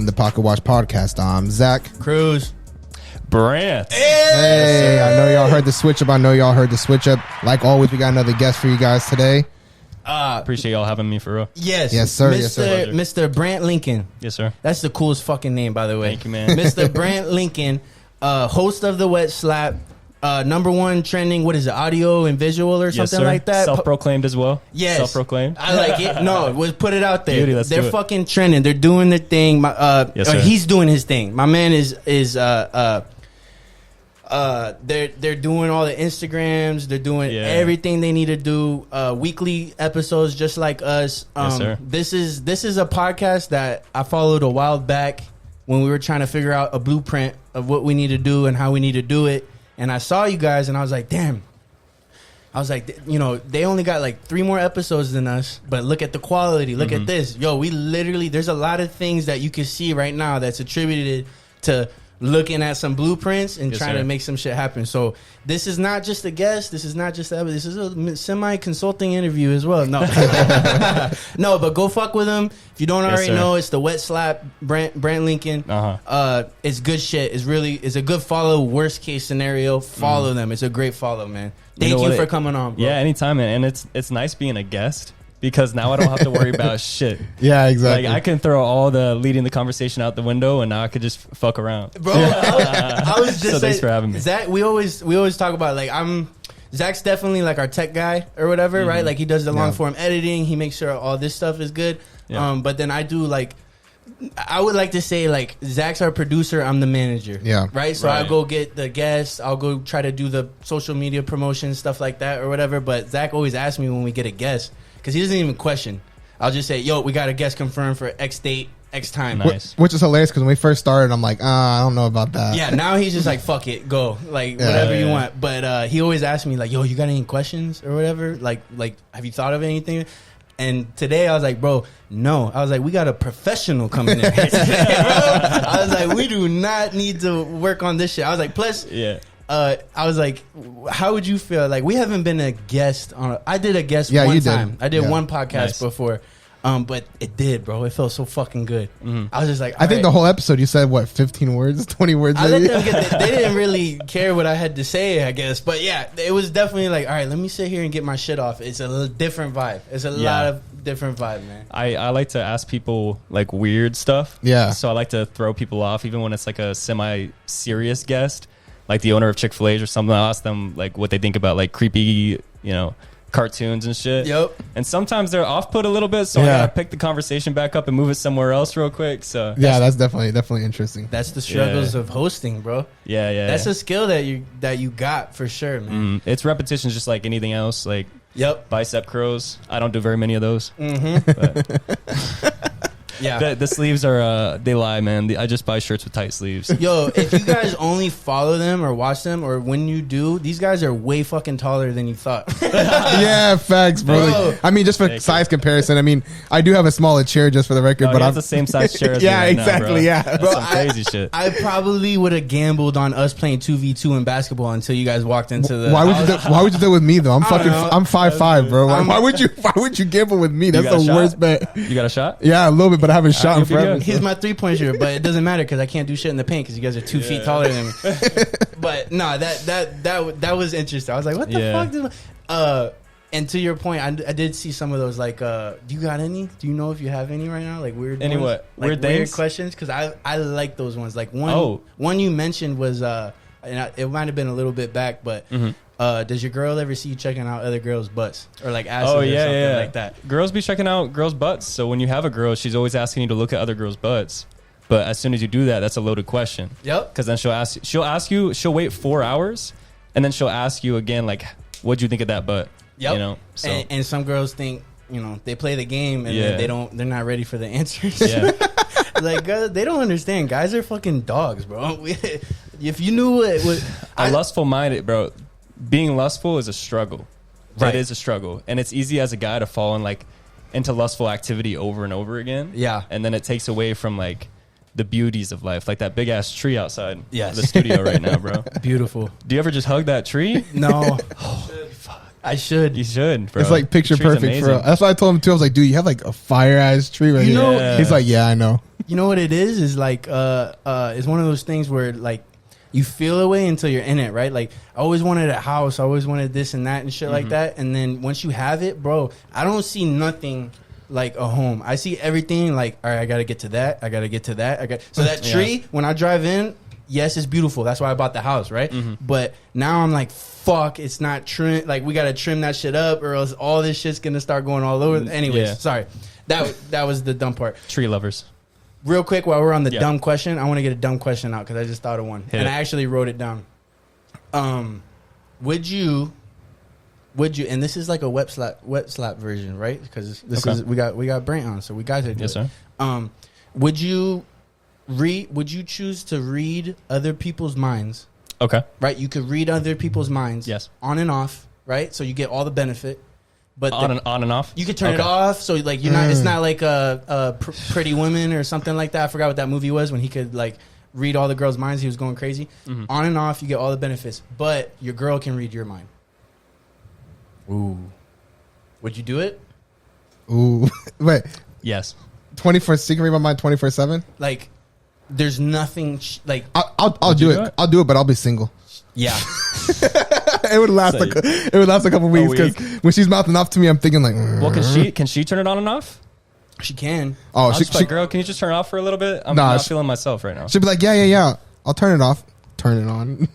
Welcome to Pocket Watch Podcast. I'm Zach. Cruz. Brant. Hey, I know y'all heard the switch up. Like always, we got another guest for you guys today. Appreciate y'all having me for real. Yes, sir. Mr. Brant Lincoln. Yes, sir. That's the coolest fucking name, by the way. Thank you, man. Mr. Brant Lincoln, host of TheWetSlap, #1 trending. What is it? Audio and visual or something like that. Self-proclaimed as well. Yes, self-proclaimed. I like it. No, let's put it out there. Beauty, They're fucking trending. They're doing their thing. Yes, sir. He's doing his thing. My man is they're doing all the Instagrams. They're doing everything they need to do. Weekly episodes, just like us. Yes, sir. This is a podcast that I followed a while back when we were trying to figure out a blueprint of what we need to do and how we need to do it. And I saw you guys, and I was like, damn. I was like, you know, they only got like 3 more episodes than us, but look at the quality. Look at this. Yo, we literally, there's a lot of things that you can see right now that's attributed to looking at some blueprints and trying to make some shit happen. So this is not just a guest. This is not just this is a semi-consulting interview as well. No, no, but go fuck with him. If you don't already know, it's the TheWetSlap, Brant Lincoln. It's good shit. It's a good follow. Worst case scenario, follow them. It's a great follow, man. Thank you for coming on, bro. Yeah, anytime, man. And it's nice being a guest. Because now I don't have to worry about shit. Yeah, exactly. Like I can throw all the leading the conversation out the window, and now I could just fuck around. Bro, I was just so thanks for having me. Zach, we always talk about like Zach's definitely like our tech guy or whatever, right? Like he does the long form editing. He makes sure all this stuff is good. Yeah. But then I would like to say like Zach's our producer. I'm the manager. Yeah. Right. So I'll go get the guests. I'll go try to do the social media promotion stuff like that or whatever. But Zach always asks me when we get a guest. Because he doesn't even question. I'll just say, yo, we got a guest confirmed for X date, X time. Nice. Which is hilarious because when we first started, I'm like, I don't know about that. Yeah, now he's just like, fuck it, go. Like, whatever you want. But he always asks me, like, yo, you got any questions or whatever? Like, have you thought of anything? And today I was like, bro, no. I was like, we got a professional coming in here today, bro. I was like, we do not need to work on this shit. I was like, plus... I was like, how would you feel? Like, we haven't been a guest on I did a guest one time. I did one podcast before. But it did, bro. It felt so fucking good. I was just like, I think the whole episode you said, what, 15 words, 20 words? I let them they didn't really care what I had to say, I guess. But yeah, it was definitely like, all right, let me sit here and get my shit off. It's a little different vibe. It's a lot of different vibe, man. I like to ask people like weird stuff. Yeah. So I like to throw people off, even when it's like a semi-serious guest. Like the owner of Chick-fil-A or something, I'll ask them like what they think about like creepy, cartoons and shit. Yep. And sometimes they're off-put a little bit, so I gotta pick the conversation back up and move it somewhere else real quick. So that's definitely interesting. That's the struggles of hosting, bro. Yeah. That's a skill that you got for sure, man. It's repetitions, just like anything else. Like bicep curls. I don't do very many of those. Yeah, the sleeves are they lie, man. I just buy shirts with tight sleeves. Yo, if you guys only follow them or watch them, or when you do, these guys are way fucking taller than you thought. Yeah, facts, bro. Like, I mean, just for size comparison, I mean, I do have a smaller chair, just for the record, but I'm the same size chair as yeah, me right exactly, now, bro. yeah. That's bro, some crazy shit. I probably would have gambled on us playing 2v2 in basketball until you guys walked into the. Why would you do it with me though? I'm 5'5", bro. Why would you gamble with me? That's the worst bet. You got a shot? Yeah, a little bit, but I haven't shot in forever. He's my 3-point shooter, but it doesn't matter because I can't do shit in the paint because you guys are 2 feet taller than me. But no, that was interesting. I was like, what the fuck? And to your point, I did see some of those. Like, do you got any? Do you know if you have any right now? Like weird. Any ones? what? Like weird questions? Because I like those ones. Like one you mentioned was and it might have been a little bit back, but. Does your girl ever see you checking out other girls' butts or like asses or something like that? Girls be checking out girls' butts. So when you have a girl, she's always asking you to look at other girls' butts. But as soon as you do that, that's a loaded question. Yep. Because then she'll wait 4 hours, and then she'll ask you again, like, what'd you think of that butt? Yep. So. And some girls think, they play the game and then they're not ready for the answers. Yeah. Like, they don't understand. Guys are fucking dogs, bro. If you knew it was lustful minded, bro. Being lustful is a struggle. Right. It is a struggle. And it's easy as a guy to fall into lustful activity over and over again. Yeah. And then it takes away from like the beauties of life, like that big ass tree outside the studio right now, bro. Beautiful. Do you ever just hug that tree? No. Holy fuck. I should. You should, bro. It's like picture perfect, bro. That's why I told him too. I was like, dude, you have like a fire ass tree right here. Yeah. He's like, yeah, I know. You know what it is? Is like, it's one of those things where like you feel a way until you're in it, right? Like I always wanted a house, I always wanted this and that and shit like that. And then once you have it, bro, I don't see nothing like a home. I see everything like, all right, I gotta get to that. I gotta get to that. So that tree, when I drive in, yes, it's beautiful. That's why I bought the house, right? But now I'm like, fuck, it's not trim. Like we gotta trim that shit up, or else all this shit's gonna start going all over. Anyways, sorry. That was the dumb part. Tree lovers. Real quick, while we're on the dumb question, I want to get a dumb question out because I just thought of one. I actually wrote it down. Would you? And this is like a wet slap version, right? Because this is we got Brant on, so we got to do it. Sir. Would you choose to read other people's minds? Okay. Right? You could read other people's minds. Yes. On and off, right? So you get all the benefit. But on and off? You could turn it off, so like you're not. It's not like a Pretty Woman or something like that. I forgot what that movie was when he could like read all the girls' minds. He was going crazy. On and off, you get all the benefits, but your girl can read your mind. Ooh, would you do it? Ooh, wait. Yes. 24. She can read my mind 24/7. Like, there's nothing like. I'll do it. I'll do it, but I'll be single. Yeah. It would last. It would last a couple weeks because when she's mouthing off to me, I'm thinking like. Well, can she turn it on and off? She can. Oh, she girl, can you just turn it off for a little bit? I'm not feeling myself right now. She'll be like, yeah. I'll turn it off. Turn it on.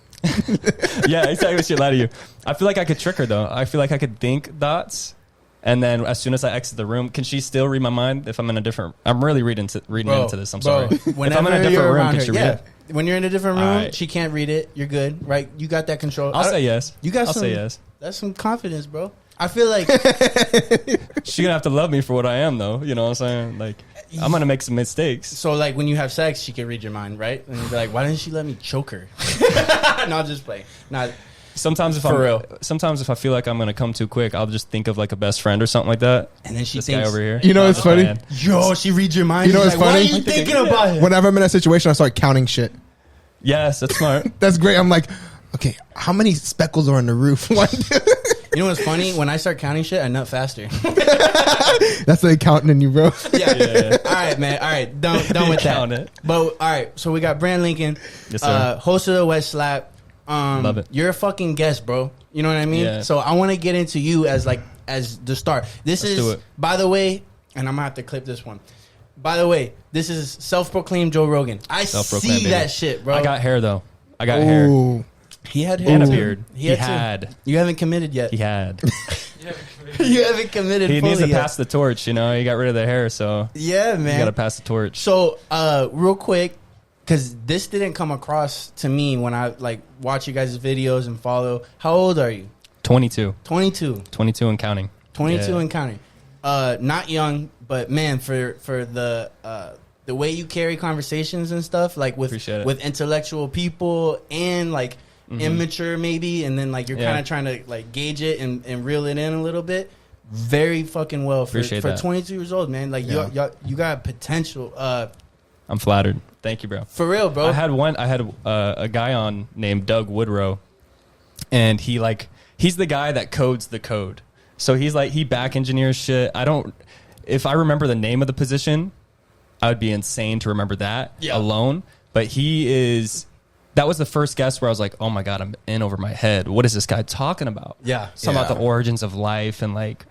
Yeah, exactly. She'll lie to you. I feel like I could trick her though. I feel like I could think thoughts, and then as soon as I exit the room, can she still read my mind if I'm in a different? I'm really reading into this. I'm sorry. If I'm in a different room, can she read it? When you're in a different room, she can't read it. You're good, right? You got that control. I'll say yes. I'll say yes. That's some confidence, bro. I feel like she's gonna have to love me for what I am, though. You know what I'm saying? Like, I'm gonna make some mistakes. So, like, when you have sex, she can read your mind, right? And you'll be like, "Why didn't she let me choke her?" No, I'll just play. Not sometimes if I feel like I'm gonna come too quick, I'll just think of like a best friend or something like that. And then she this thinks, guy over here. You know what's funny? Yo, she reads your mind. You know what's funny? Why are you thinking about it? Whenever I'm in that situation, I start counting shit. Yes, that's smart. That's great. I'm like, okay, how many speckles are on the roof? You know what's funny? When I start counting shit, I nut faster. That's the accountant in you, bro. Yeah. All right, man. All right, done with that. But all right, so we got Brant Lincoln, yes, sir. Host of the Wet Slap. Love it. You're a fucking guest, bro. You know what I mean? Yeah. So I want to get into you as the start. Let's do it. By the way, and I'm gonna have to clip this one. By the way, this is self-proclaimed Joe Rogan. I see that shit, bro. I got hair though. I got hair. He had hair and a beard. He had. You haven't committed yet. He had. You haven't committed. He needs to pass the torch. You know, he got rid of the hair, so yeah, man. You got to pass the torch. So, real quick, because this didn't come across to me when I like watch you guys' videos and follow. How old are you? 22. 22. 22 and counting. 22 and counting. Not young, but man, for the way you carry conversations and stuff, like with intellectual people and like immature maybe, and then like you're kind of trying to like gauge it and reel it in a little bit. Very fucking well for 22 years old, man. Like you got potential. I'm flattered. Thank you, bro. For real, bro. I had a guy on named Doug Woodrow, and he's the guy that codes the code. So he back engineers shit. If I remember the name of the position, I would be insane to remember that alone. But that was the first guess where I was like, oh my God, I'm in over my head. What is this guy talking about? Yeah. Something about the origins of life and like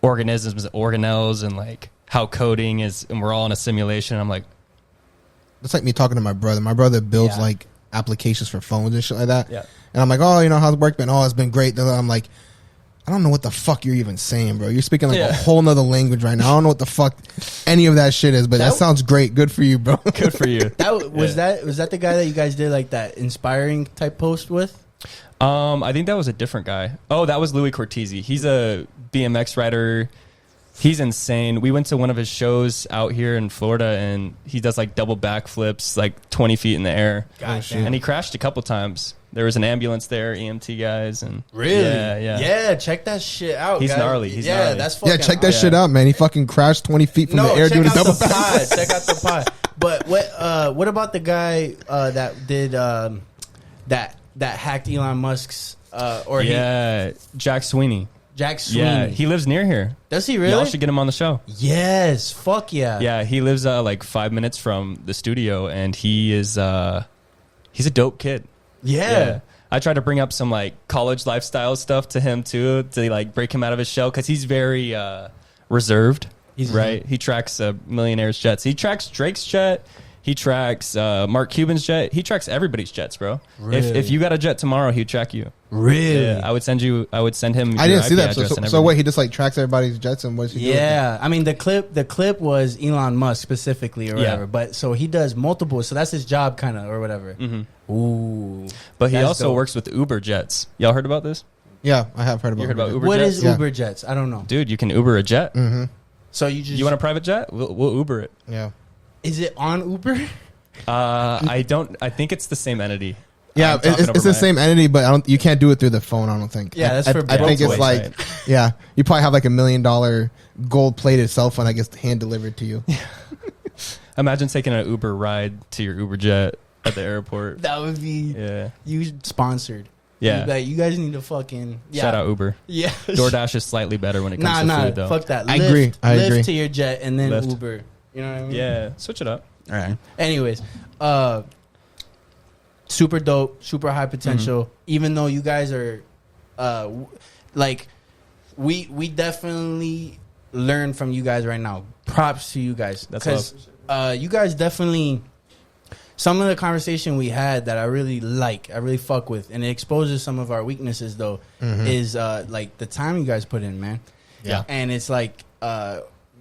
organisms, organelles, and like how coding is, and we're all in a simulation. I'm like, it's like me talking to my brother. My brother builds like applications for phones and shit like that. Yeah. And I'm like, oh, you know, how's work been? Oh, it's been great. I'm like, I don't know what the fuck you're even saying, bro. You're speaking like a whole nother language right now. I don't know what the fuck any of that shit is, but that sounds great. Good for you, bro. Good for you. Was that the guy that you guys did like that inspiring type post with? I think that was a different guy. Oh, that was Louis Cortese. He's a BMX rider. He's insane. We went to one of his shows out here in Florida, and he does like double backflips, like 20 feet in the air. And he crashed a couple times. There was an ambulance there, EMT guys, and really, yeah. Check that shit out. He's guys. gnarly. Gnarly. That's fucking check that shit out, man. He fucking crashed 20 feet from the air doing a double back. Check out the pod. But what about the guy that did that that hacked Elon Musk's Jack Sweeney. Jack Sweeney. Yeah, he lives near here. Does he really? Y'all should get him on the show. Yes, fuck yeah. Yeah, he lives like 5 minutes from the studio, and he's a dope kid. Yeah. I tried to bring up some like college lifestyle stuff to him too, to like break him out of his shell, because he's very reserved. He's right. He tracks millionaires' jets. He tracks Drake's jet. He tracks Mark Cuban's jet. He tracks everybody's jets, bro. Really? If you got a jet tomorrow, he'd track you. Really? Yeah, I would send him. I didn't see that. So wait, he just like tracks everybody's jets, and what's he doing? Yeah, I mean the clip was Elon Musk specifically or whatever. But so he does multiple. So that's his job, kind of or whatever. Mm-hmm. Ooh. But he also works with Uber jets. Y'all heard about this? Yeah, I have heard about. You heard about Uber what jets? Is Uber jets? I don't know, dude. You can Uber a jet. Mm-hmm. So you want a private jet? We'll Uber it. Yeah. Is it on Uber? I think it's the same entity. Yeah, it's the same entity, but you can't do it through the phone. I don't think. Yeah, that's for. I think it's like, yeah, you probably have like $1 million gold-plated cell phone, I guess, hand delivered to you. Imagine taking an Uber ride to your Uber jet at the airport. That would be you sponsored. Yeah, like you guys need to fucking shout out Uber. Yeah, DoorDash is slightly better when it comes to food, though. Fuck that. I agree. Lyft to your jet and then Uber. You know what I mean? Yeah, switch it up. All right. Anyways, super dope, super high potential. Even though you guys are, like, we definitely learn from you guys right now. Props to you guys. Because you guys definitely, some of the conversation we had that I really fuck with, and it exposes some of our weaknesses though, is like the time you guys put in, man. Yeah. And it's like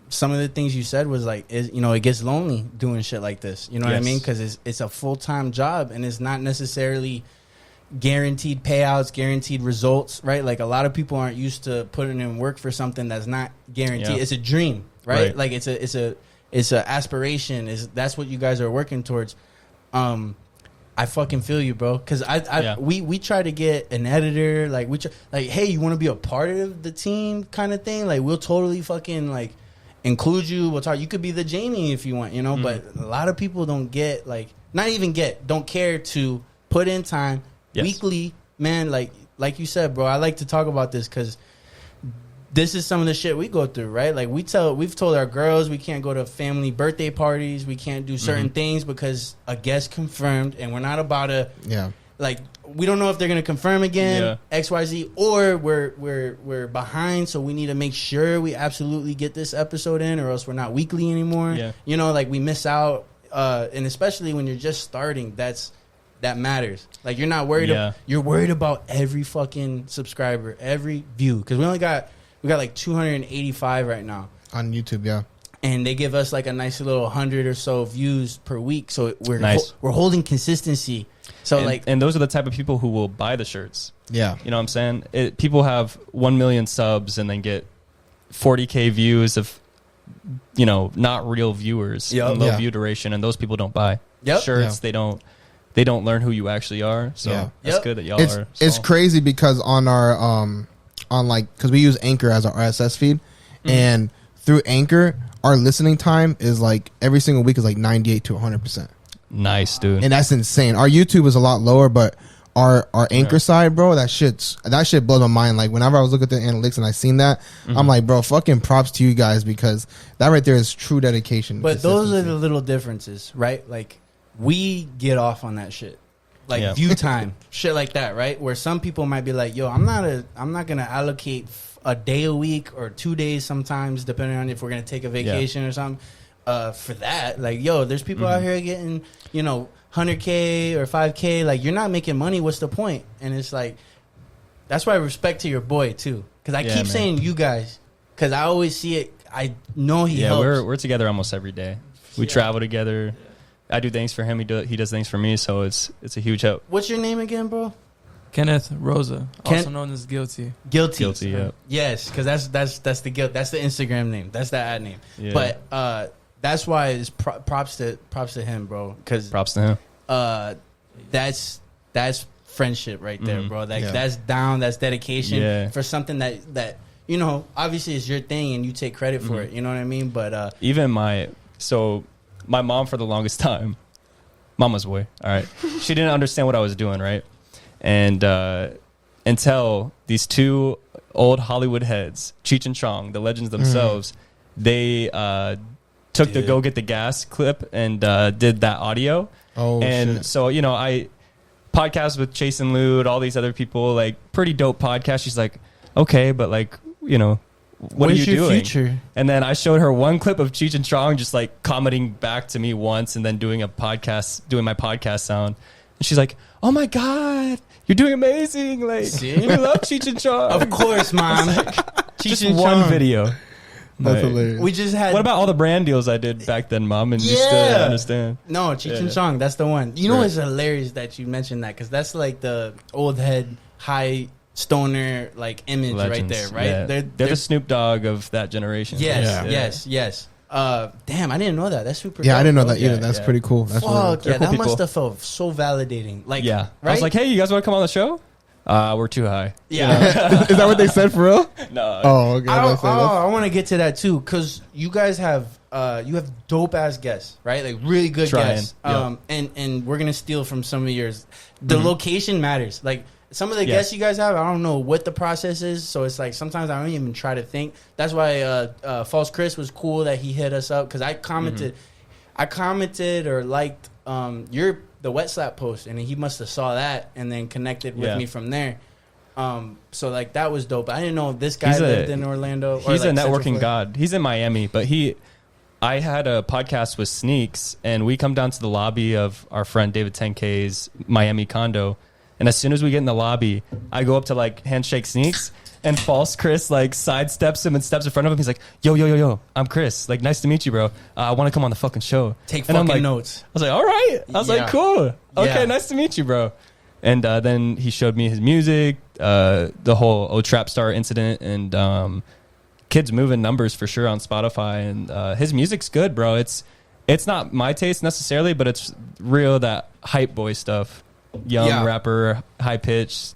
some of the things you said was like, it gets lonely doing shit like this. You know what I mean? Because it's a full-time job, and it's not necessarily guaranteed payouts, guaranteed results, right? Like a lot of people aren't used to putting in work for something that's not guaranteed. Yeah. It's a dream, right? Like it's a aspiration. That's what you guys are working towards. I fucking feel you, bro. Because we try to get an editor, like hey, you want to be a part of the team, kind of thing. Like we'll totally fucking like include you. We'll talk. You could be the Jamie if you want, But a lot of people don't care to put in time weekly, man. Like you said, bro. I like to talk about this because this is some of the shit we go through, right? Like we've told our girls we can't go to family birthday parties, we can't do certain things because a guest confirmed, and we're not about to like we don't know if they're gonna confirm again, XYZ, or we're behind, so we need to make sure we absolutely get this episode in, or else we're not weekly anymore. Like we miss out, and especially when you're just starting, that matters. Like you're not worried. You're worried about every fucking subscriber, every view, because we got like 285 right now on YouTube. Yeah, and they give us like a nice little 100 or so views per week. So we're holding consistency. So and those are the type of people who will buy the shirts. Yeah, you know what I'm saying? People have 1 million subs and then get 40K views of, not real viewers, low view duration, and those people don't buy shirts. They don't learn who you actually are. So it's good that y'all are. It's crazy because on our because we use Anchor as our RSS feed, and through Anchor, our listening time is like every single week is like 98 to 100%. Nice, dude. And that's insane. Our YouTube is a lot lower, but our Anchor side, bro, that shit blows my mind. Like whenever I was looking at the analytics and I seen that, I'm like, bro, fucking props to you guys, because that right there is true dedication. But those are the little differences, right? Like we get off on that shit. Like view time, shit like that, right? Where some people might be like, yo, I'm not gonna allocate a day a week or 2 days sometimes, depending on if we're gonna take a vacation or something. For that, like, yo, there's people out here getting, 100K or 5K. Like, you're not making money. What's the point? And it's like, that's why I respect to your boy too, because I keep saying you guys, because I always see it. I know he helps. We're together almost every day. We travel together. I do things for him. He does things for me. So it's a huge help. What's your name again, bro? Kenneth Rosa, also known as Guilty. Guilty. Yeah. Yes, because that's the guilt. That's the Instagram name. That's the ad name. Yeah. But that's why it's props to him, bro. Because props to him. That's friendship right there, bro. That's that's dedication for something that obviously is your thing and you take credit for it. You know what I mean? But even my mom, for the longest time, mama's boy, all right, she didn't understand what I was doing, right? and until these two old Hollywood heads, Cheech and Chong, the legends themselves, they took the Go Get the Gas clip and did that audio. And so, you know, I podcast with Chase and Lude, all these other people, like pretty dope podcast. She's like, okay, but like, you know, what are you doing? Future? And then I showed her one clip of Cheech and Chong just like commenting back to me once and then doing my podcast sound. And she's like, oh my God, you're doing amazing. Like, we love Cheech and Chong. Of course, Mom. Just one video. That's hilarious. We just had. What about all the brand deals I did back then, Mom? And you still understand? No, Cheech and Chong, that's the one. You know, it's hilarious that you mentioned that because that's like the old head, high stoner like image right there, right? Yeah. They're the Snoop Dogg of that generation. Yes. Damn, I didn't know that. That's super. Yeah, cool, I didn't know that either. That's pretty cool. That's fuck really yeah, that must have felt so validating. Like, right? I was like, hey, you guys want to come on the show? We're too high. Yeah. Is that what they said for real? No. Oh, okay. I want to get to that too because you guys have dope ass guests, right? Like really good guests. And we're gonna steal from some of yours. The location matters. Like some of the guests you guys have, I don't know what the process is. So it's like sometimes I don't even try to think. That's why False Chris was cool that he hit us up because I commented or liked your TheWetSlap post, and he must have saw that and then connected with me from there. So like that was dope. I didn't know if this guy lived in Orlando. He's a networking god. He's in Miami, but I had a podcast with Sneaks, and we come down to the lobby of our friend David 10K's Miami condo, and as soon as we get in the lobby, I go up to like handshake Sneaks. And False Chris like sidesteps him and steps in front of him. He's like, yo, I'm Chris. Like, nice to meet you, bro. I want to come on the fucking show. Take fucking notes. I was like, all right. I was like, cool. Okay, nice to meet you, bro. And then he showed me his music, the whole Trap Star incident, and Kids Moving numbers for sure on Spotify. And his music's good, bro. It's not my taste necessarily, but it's real that hype boy stuff. Young rapper, high pitch.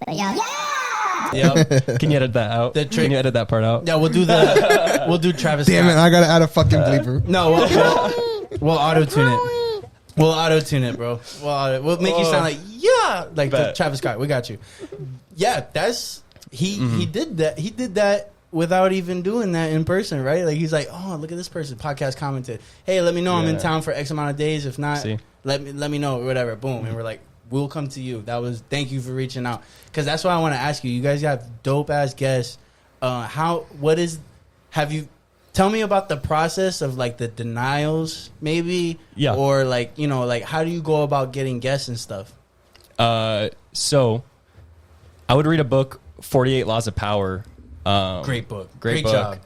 Yep. Can you edit that out? Can you edit that part out? Yeah, we'll do that. We'll do Travis Damn Scott. it, I gotta add a fucking bleeper. No, we'll auto-tune it. We'll auto-tune it, bro. We'll make you sound like the Travis Scott. We got you. Yeah, that's he did that. He did that without even doing that in person, right? Like he's like, oh, look at this person. Podcast commented, hey, let me know I'm in town for X amount of days. If not, let me know, whatever. Boom, and we're like, we'll come to you. Thank you for reaching out. Because that's why I want to ask you. You guys have dope ass guests. Tell me about the process of like the denials, maybe. Yeah. Or like, you know, like how do you go about getting guests and stuff? So I would read a book, 48 Laws of Power. Great book. Great book. Job.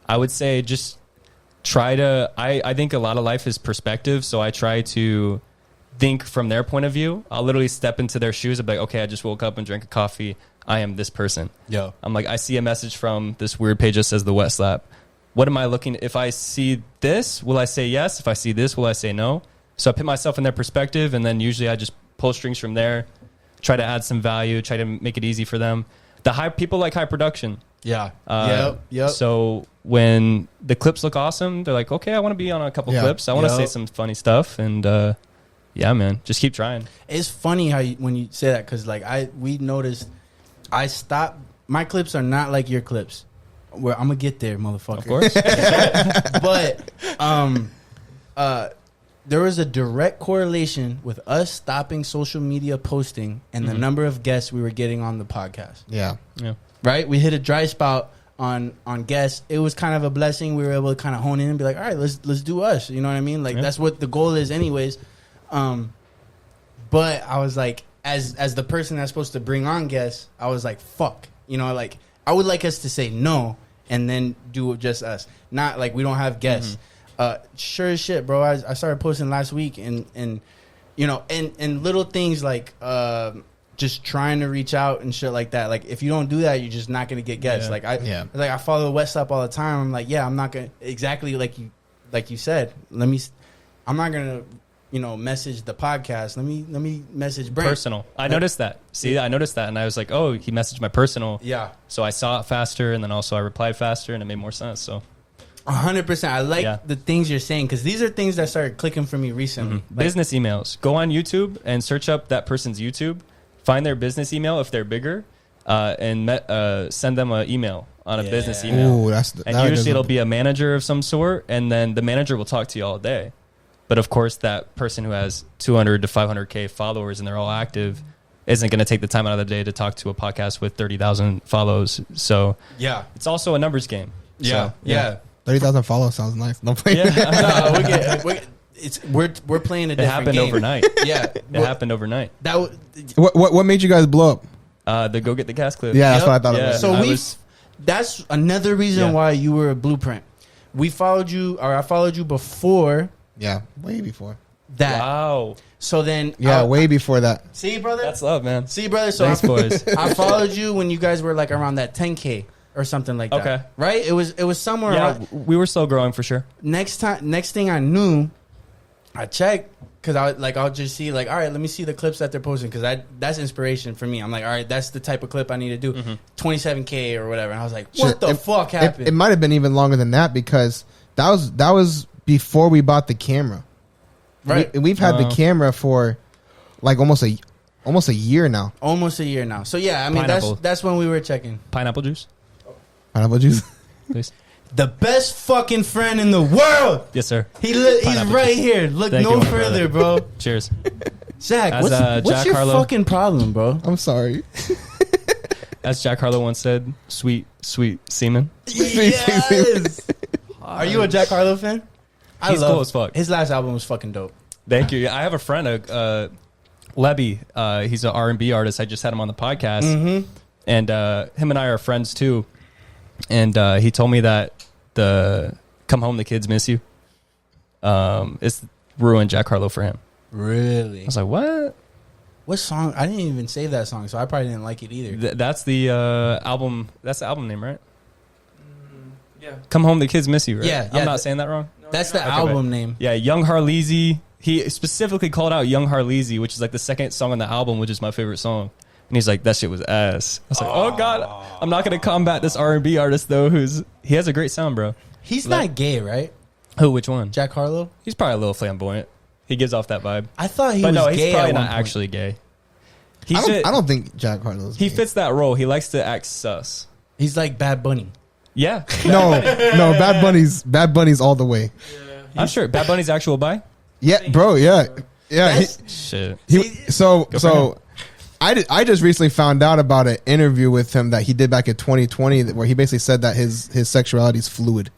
I would say just try to, I think a lot of life is perspective. So I try to think from their point of view. I'll literally step into their shoes and be like, okay, I just woke up and drank a coffee. I am this person. Yo. I'm like, I see a message from this weird page that says TheWetSlap. What am I looking? If I see this, will I say yes? If I see this, will I say no? So I put myself in their perspective, and then usually I just pull strings from there, try to add some value, try to make it easy for them. People like high production. Yeah. Yep. So when the clips look awesome, they're like, okay, I want to be on a couple clips. I want to say some funny stuff, and yeah, man, just keep trying. It's funny how when you say that, because like we noticed, I stopped. My clips are not like your clips. Where I'm gonna get there, motherfucker. Of course. But there was a direct correlation with us stopping social media posting and the number of guests we were getting on the podcast. Yeah. Right. We hit a dry spout on guests. It was kind of a blessing. We were able to kind of hone in and be like, all right, let's do us. You know what I mean? Like that's what the goal is, anyways. But I was like, as the person that's supposed to bring on guests, I was like, fuck. You know, like I would like us to say no and then do just us. Not like we don't have guests. Sure as shit, bro. I started posting last week and you know, and little things like just trying to reach out and shit like that. Like if you don't do that, you're just not gonna get guests. Like I follow TheWetSlap all the time. I'm like, I'm not gonna exactly like you said. I'm not gonna message the podcast. Let me message Brant. Personal. I noticed that. See, I noticed that, and I was like, oh, he messaged my personal. Yeah. So I saw it faster, and then also I replied faster, and it made more sense. So 100%. I like the things you're saying because these are things that started clicking for me recently. Like, business emails. Go on YouTube and search up that person's YouTube. find their business email if they're bigger, and send them an email on a business email. Ooh, and usually it'll be a manager of some sort, and then the manager will talk to you all day. But of course, that person who has 200 to 500K followers and they're all active isn't going to take the time out of the day to talk to a podcast with 30,000 follows. So yeah, it's also a numbers game. Yeah, so, yeah. 30,000 follows sounds nice. Don't play. Yeah, we're playing a different game. It happened overnight. Yeah, it happened overnight. What made you guys blow up? The Go Get the Gas clip. Yeah, that's what I thought it was. So that's another reason why you were a Blueprint. We followed you, or I followed you before. Yeah, way before that. Wow. So then, way before that. See, brother. That's love, man. See, brother. So thanks, boys. I followed you when you guys were like around that 10K or something like that. Okay. Right? It was somewhere. Yeah, around. We were still growing for sure. Next thing I knew, I checked because I'll just see like, all right, let me see the clips that they're posting because that's inspiration for me. I'm like, all right, that's the type of clip I need to do. 27K or whatever. And I was like, what the fuck happened? It might have been even longer than that because that was before we bought the camera. Right. We've had the camera for like almost a year now. Almost a year now. So yeah, I mean that's when we were checking. Pineapple juice. Pineapple juice. Please. The best fucking friend in the world. Yes, sir. He's right here. Look no further, bro. Cheers. Zach, what's your fucking problem, bro? I'm sorry. As Jack Harlow once said, sweet semen. Yes. Are you a Jack Harlow fan? He's cool as fuck. His last album was fucking dope. Thank you. I have a friend, Lebby. He's an R&B artist. I just had him on the podcast. And him and I are friends too. And he told me that the Come Home, the Kids Miss You it's ruined Jack Harlow for him. Really? I was like, what? What song? I didn't even save that song, so I probably didn't like it either. That's the album. That's the album name, right? Yeah. Come Home, the Kids Miss You, right? Yeah. I'm not saying that wrong? No, that's the album name. Yeah, Young Harleezy. He specifically called out Young Harleezy, which is like the second song on the album, which is my favorite song. And he's like, that shit was ass. I was like, oh God, I'm not going to combat this R&B artist, though, he has a great sound, bro. He's not gay, right? Who, which one? Jack Harlow? He's probably a little flamboyant. He gives off that vibe. I thought he was gay. But no, he's probably not point. actually gay. I don't think Jack Harlow's gay. He fits that role. He likes to act sus. He's like Bad Bunny. Yeah. No, Bad Bunny's all the way. Yeah. I'm sure. Bad Bunny's actual bi? Yeah, bro, yeah. Yeah. Shit. So I just recently found out about an interview with him that he did back in 2020 where he basically said that his sexuality is fluid.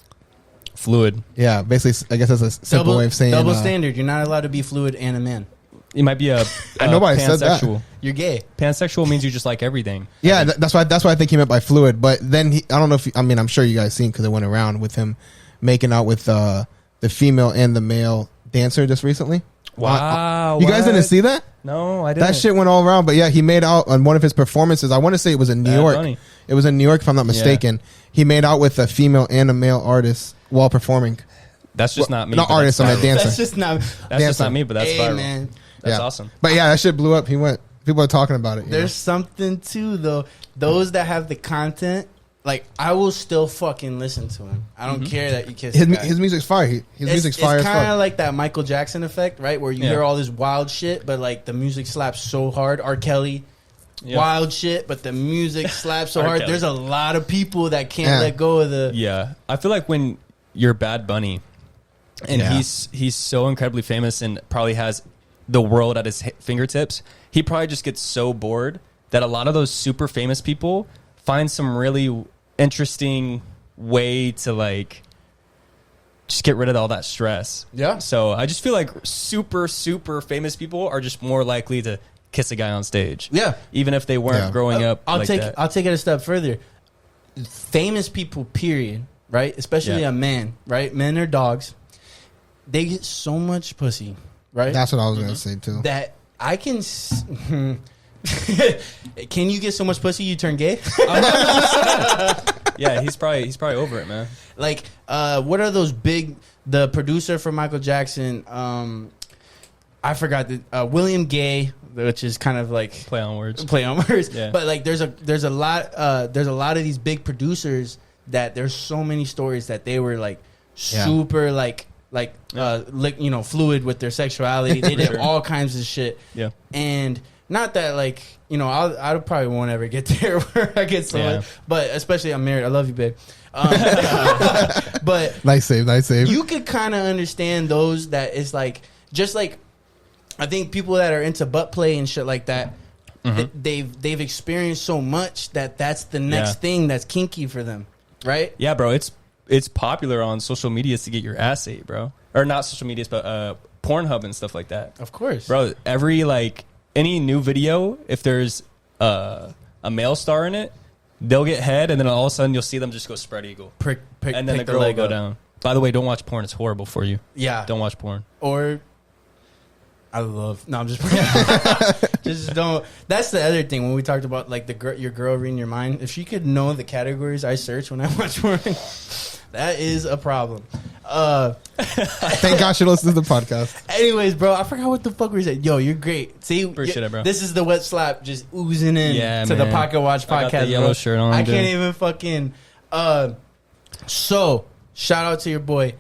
Fluid. Yeah, basically, I guess that's a simple way of saying double standard. You're not allowed to be fluid and a man. You might be a nobody said that. You're gay. Pansexual means you just like everything. Yeah, that's why I think he meant by fluid. But then I don't know if I'm sure you guys seen because it went around with him making out with the female and the male dancer just recently. Wow, you guys didn't see that? No, I didn't. That shit went all around. But yeah, he made out on one of his performances. I want to say it was in New York. Funny. It was in New York, if I'm not mistaken. Yeah. He made out with a female and a male artist while performing. That's just not me. Not artist, I'm a dancer. That's just not. That's just not me, but that's viral. Man. That's awesome. But yeah, that shit blew up. People are talking about it. There's something too, though. Those that have the content, like I will still fucking listen to him. I don't care that you kiss his music's fire. His music's fire. It's kind of like that Michael Jackson effect, right? Where you hear all this wild shit, but like the music slaps so hard. R. Kelly, wild shit, but the music slaps so hard. Kelly. There's a lot of people that can't let go of the. Yeah, I feel like when you're Bad Bunny, and he's so incredibly famous and probably has the world at his fingertips, he probably just gets so bored that a lot of those super famous people find some really interesting way to like just get rid of all that stress. Yeah. So I just feel like super famous people are just more likely to kiss a guy on stage. Yeah. Even if they weren't growing up. I'll take it a step further. Famous people, period, right? Especially a man, right? Men are dogs. They get so much pussy, right? That's what I was gonna say too. That I can. Can you get so much pussy you turn gay? Yeah, he's probably over it, man. Like, what are those big? The producer for Michael Jackson, I forgot William Gay, which is kind of like play on words. Yeah. But like, there's a lot of these big producers that there's so many stories that they were like super fluid with their sexuality. They did all kinds of shit. Yeah. And Not that like, you know, I probably won't ever get there where I get so, but especially I'm married. I love you, babe. But nice save. You could kind of understand those that is like, just like, I think people that are into butt play and shit like that, they've experienced so much that's the next thing that's kinky for them, right? Yeah, bro. It's popular on social medias to get your ass ate, bro. Or not social medias, but Pornhub and stuff like that. Of course, bro. Any new video, if there's a male star in it, they'll get head, and then all of a sudden you'll see them just go spread eagle, and then the girl will go down. By the way, don't watch porn; it's horrible for you. Yeah, don't watch porn. Or I'm just just don't. That's the other thing when we talked about like your girl reading your mind. If she could know the categories I search when I watch porn, that is a problem. Thank God she listens to the podcast. Anyways, bro, I forgot what the fuck we said. Yo, you're great. See, appreciate it, bro. This is the wet slap just oozing in to the Pocket Watch podcast. I got the yellow shirt on. I can't even fucking. So shout out to your boy.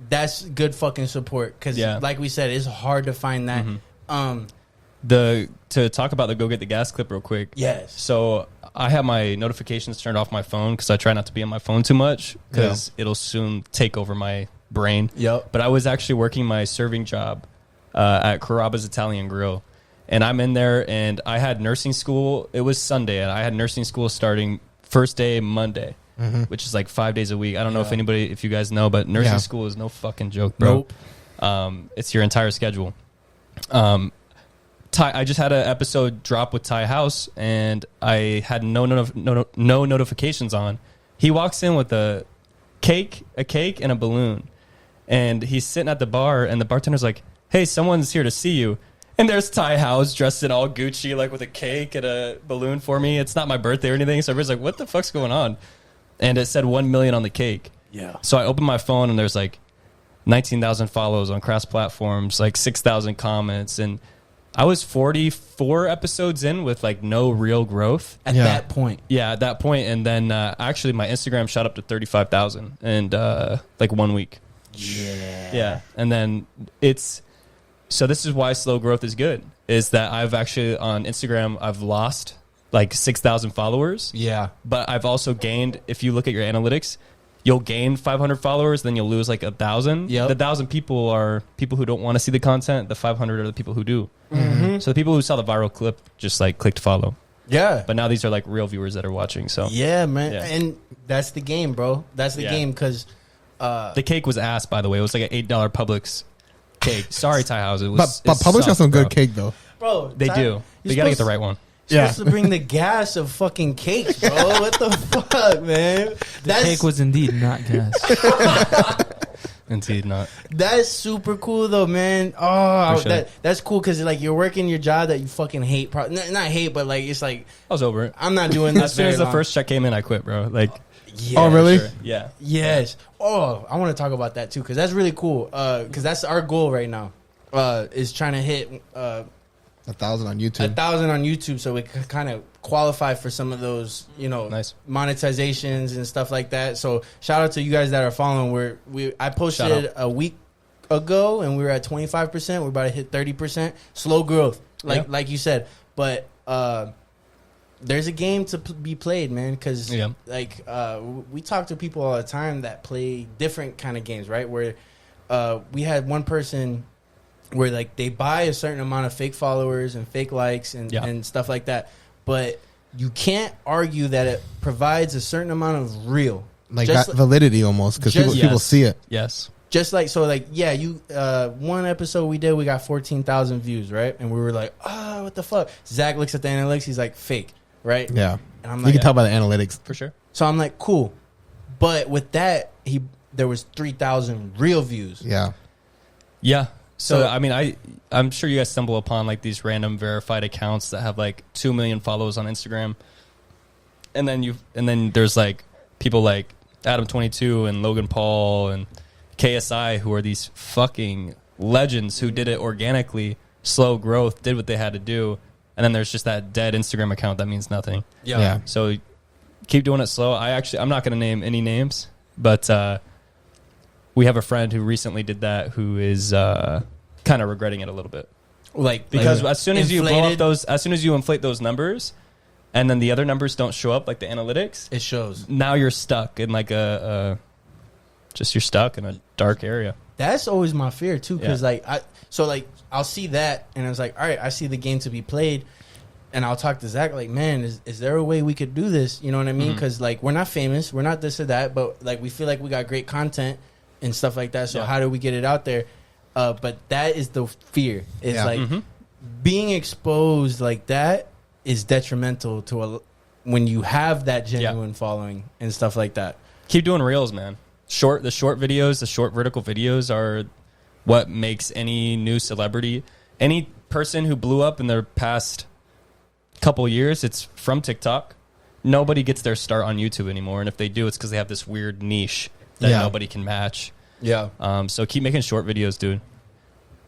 That's good fucking support because, like we said, it's hard to find that. To talk about the go get the gas clip real quick. Yes. So I have my notifications turned off my phone because I try not to be on my phone too much because it'll soon take over my brain. Yep. But I was actually working my serving job at Carrabba's Italian Grill, and I'm in there, and I had nursing school. It was Sunday, and I had nursing school starting first day Monday. Which is like 5 days a week. I don't know if you guys know, but nursing school is no fucking joke, bro. Nope. It's your entire schedule. I just had an episode drop with Ty House, and I had no notifications on. He walks in with a cake and a balloon, and he's sitting at the bar, and the bartender's like, "Hey, someone's here to see you." And there's Ty House dressed in all Gucci, like with a cake and a balloon for me. It's not my birthday or anything, so everybody's like, "What the fuck's going on?" And it said 1 million on the cake. Yeah. So I opened my phone, and there's like 19,000 follows on cross platforms, like 6,000 comments, and I was 44 episodes in with like no real growth at that point. Yeah, at that point, and then actually my Instagram shot up to 35,000 in like 1 week. Yeah, and then so this is why slow growth is good. Is that I've actually on Instagram I've lost like 6,000 followers. Yeah. But I've also gained, if you look at your analytics, you'll gain 500 followers, then you'll lose like 1,000. Yep. The 1,000 people are people who don't want to see the content. The 500 are the people who do. So the people who saw the viral clip just like clicked follow. Yeah. But now these are like real viewers that are watching. So yeah, man. Yeah. And that's the game, bro. That's the game because... the cake was ass, by the way. It was like an $8 Publix cake. Sorry, Ty House. It was, but Publix got some good cake, though. Bro, they do. You got to get the right one. Supposed to bring the gas of fucking cakes, bro. What the fuck, man? The cake was indeed not gas. Indeed not. That's super cool, though, man. Oh, that's cool because like you're working your job that you fucking hate. Not hate, but like it's like I was over it. I'm not doing this. As soon as the first check came in, I quit, bro. Like, oh really? Sure. Yeah. Yes. Oh, I want to talk about that too because that's really cool. Because that's our goal right now. Is trying to hit 1,000 on YouTube. 1,000 on YouTube, so we can kind of qualify for some of those, nice monetizations and stuff like that. So shout out to you guys that are following. I posted a week ago, and we were at 25%. We're about to hit 30%. Slow growth, like you said. But there's a game to be played, man. Because we talk to people all the time that play different kind of games, right? Where we had one person where like they buy a certain amount of fake followers and fake likes and stuff like that, but you can't argue that it provides a certain amount of real, like that validity almost, because people see it. Yes. Just like, so like, yeah, you, one episode we did, we got 14,000 views, right? And we were like, what the fuck? Zach looks at the analytics, he's like, fake, right? Yeah. And I'm like, you can tell by the analytics. For sure. So I'm like, cool. But with that, there was 3,000 real views. Yeah. Yeah. So I mean, I'm sure you guys stumble upon like these random verified accounts that have like 2 million followers on Instagram, and then there's like people like Adam22 and Logan Paul and KSI who are these fucking legends who did it organically, slow growth, did what they had to do, and then there's just that dead Instagram account that means nothing. Yeah. So keep doing it slow. I'm not going to name any names, but we have a friend who recently did that who is kind of regretting it a little bit. Like because as soon as you blow up those, as soon as you inflate those numbers, and then the other numbers don't show up, like the analytics, it shows. Now you're stuck in like you're stuck in a dark area. That's always my fear too, because I'll see that, and I was like, all right, I see the game to be played, and I'll talk to Zach like, man, is there a way we could do this? You know what I mean? Because like we're not famous, we're not this or that, but like we feel like we got great content and stuff like that. So how do we get it out there? But that is the fear. It's like being exposed like that is detrimental to when you have that genuine following and stuff like that. Keep doing reels, man. The short videos, the short vertical videos are what makes any new celebrity, any person who blew up in their past couple years, it's from TikTok. Nobody gets their start on YouTube anymore, and if they do, it's because they have this weird niche that nobody can match. Yeah. So keep making short videos, dude.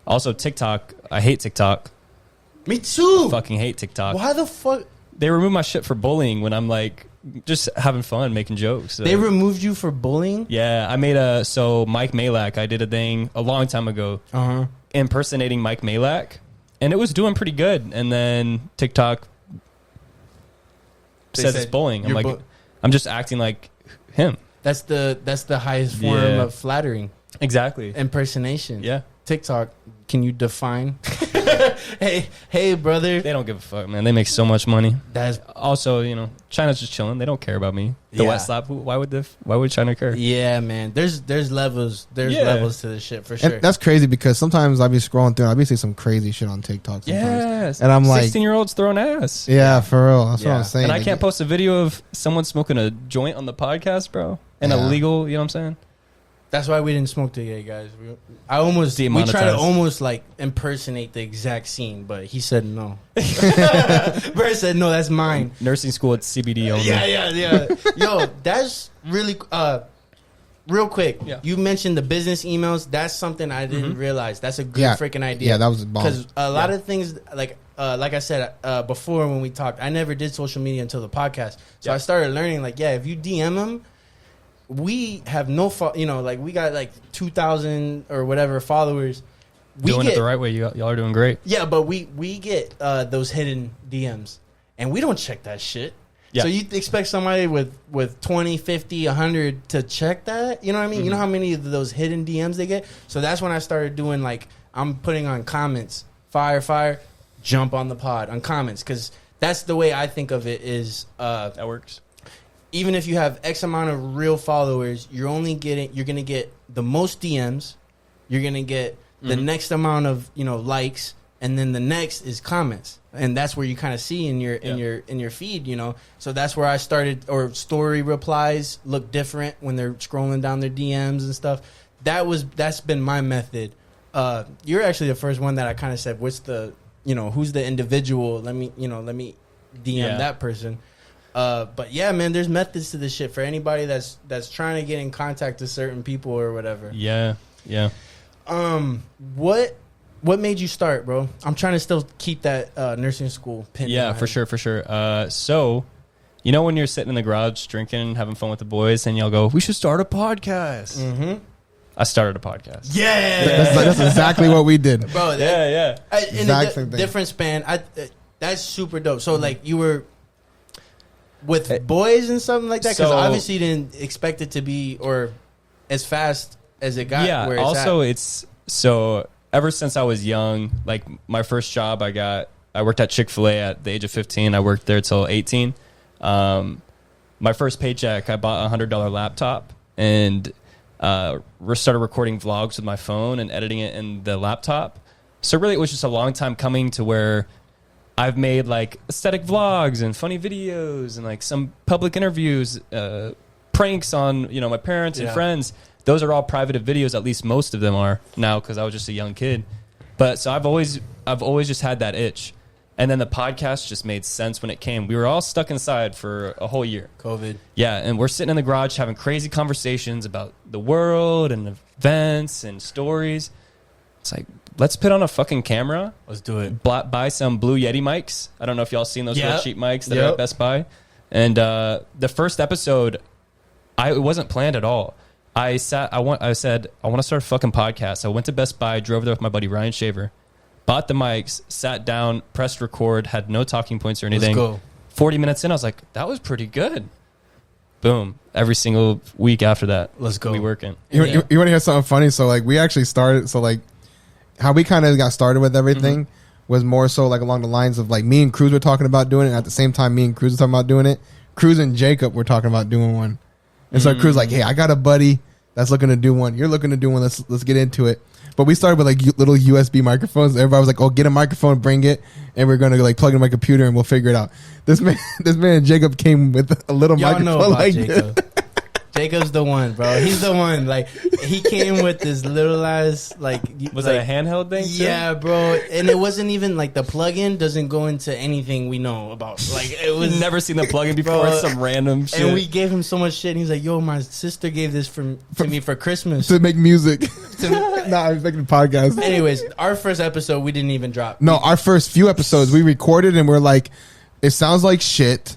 Also, TikTok. I hate TikTok. Me too. Fucking hate TikTok. Why the fuck? They remove my shit for bullying when I'm like just having fun, making jokes. They removed you for bullying? Yeah, I made Mike Malak. I did a thing a long time ago, impersonating Mike Malak, and it was doing pretty good. And then TikTok says it's bullying. I'm like, I'm just acting like him. That's the highest form of flattering. Exactly. Impersonation. Yeah. TikTok, can you define? hey, brother. They don't give a fuck, man. They make so much money. That's also, China's just chilling. They don't care about me. TheWetSlap. Why would China care? Yeah, man. There's levels. There's levels to this shit for sure. And that's crazy because sometimes I'll be scrolling through and I'll be seeing some crazy shit on TikTok. Yes. And I'm like, 16-year-olds throwing ass. Yeah, for real. That's what I'm saying. And I can't post a video of someone smoking a joint on the podcast, bro. And illegal. You know what I'm saying? That's why we didn't smoke today, guys. We try to almost like impersonate the exact scene, but he said no. Brant said no, that's mine. Nursing school at CBD only. Yeah. Yo, that's really real quick. Yeah. You mentioned the business emails. That's something I didn't realize. That's a good freaking idea. Yeah, that was a bomb. Because a lot of things like I said before when we talked, I never did social media until the podcast. So I started learning like, if you DM them, we have no like we got like 2,000 or whatever followers. Doing it the right way. Y'all are doing great. Yeah, but we get those hidden DMs, and we don't check that shit. Yeah. So you expect somebody with 20, 50, 100 to check that? You know what I mean? You know how many of those hidden DMs they get? So that's when I started doing like, I'm putting on comments, fire, jump on the pod on comments, because that's the way I think of it is. That works. Even if you have X amount of real followers, you're going to get the most DMs. You're going to get the next amount of, likes, and then the next is comments. And that's where you kind of see in your feed, So that's where I started, or story replies look different when they're scrolling down their DMs and stuff. That's been my method. You're actually the first one that I kind of said, what's the, who's the individual? Let me DM that person. But yeah, man, there's methods to this shit for anybody that's trying to get in contact with certain people or whatever. Yeah. What made you start, bro? I'm trying to still keep that nursing school pin. Yeah, for sure. So, when you're sitting in the garage drinking, having fun with the boys, and y'all go, we should start a podcast. Mm-hmm. I started a podcast. Yeah. That's exactly what we did. Bro, In a different span. That's super dope. So, like, you were with boys and something like that? Because obviously you didn't expect it to be or as fast as it got. Yeah, where it's also at. It's so ever since I was young, like my first job I worked at Chick-fil-A at the age of 15. I worked there till 18. My first paycheck, I bought a $100 laptop and started recording vlogs with my phone and editing it in the laptop. So really it was just a long time coming to where I've made like aesthetic vlogs and funny videos and like some public interviews, pranks on, my parents and friends. Those are all private videos. At least most of them are now, because I was just a young kid. But so I've always just had that itch. And then the podcast just made sense when it came. We were all stuck inside for a whole year. COVID. Yeah. And we're sitting in the garage having crazy conversations about the world and events and stories. It's like, let's put on a fucking camera. Let's do it. Buy some Blue Yeti mics. I don't know if y'all seen those real cheap mics that are at Best Buy. And the first episode, it wasn't planned at all. I said I want to start a fucking podcast. I went to Best Buy, drove there with my buddy Ryan Shaver, bought the mics, sat down, pressed record, had no talking points or anything. Let's go. 40 minutes in, I was like, that was pretty good. Boom. Every single week after that. Let's go. We working. You want to hear something funny? So like we actually started. So like how we kind of got started with everything was more so like along the lines of like me and Cruz were talking about doing it. And at the same time, me and Cruz were talking about doing it. Cruz and Jacob were talking about doing one. And so Cruz like, hey, I got a buddy that's looking to do one. You're looking to do one. Let's get into it. But we started with like little USB microphones. Everybody was like, "Oh, get a microphone, bring it, and we're gonna like plug in my computer and we'll figure it out." This man Jacob came with a little Y'all microphone know about like Jacob. this. Jacob's the one, bro. He's the one. Like he came with this little ass like. Was like, it a handheld thing? Yeah, bro. And it wasn't even like the plug-in doesn't go into anything we know about. Like it was never seen the plug-in before. Bro, It's some random shit. And we gave him so much shit. And he's like, "Yo, my sister gave this to me for Christmas To make music. Nah, I was making a podcast. Anyways, our first episode we didn't even drop. No, our first few episodes we recorded and we're like, it sounds like shit.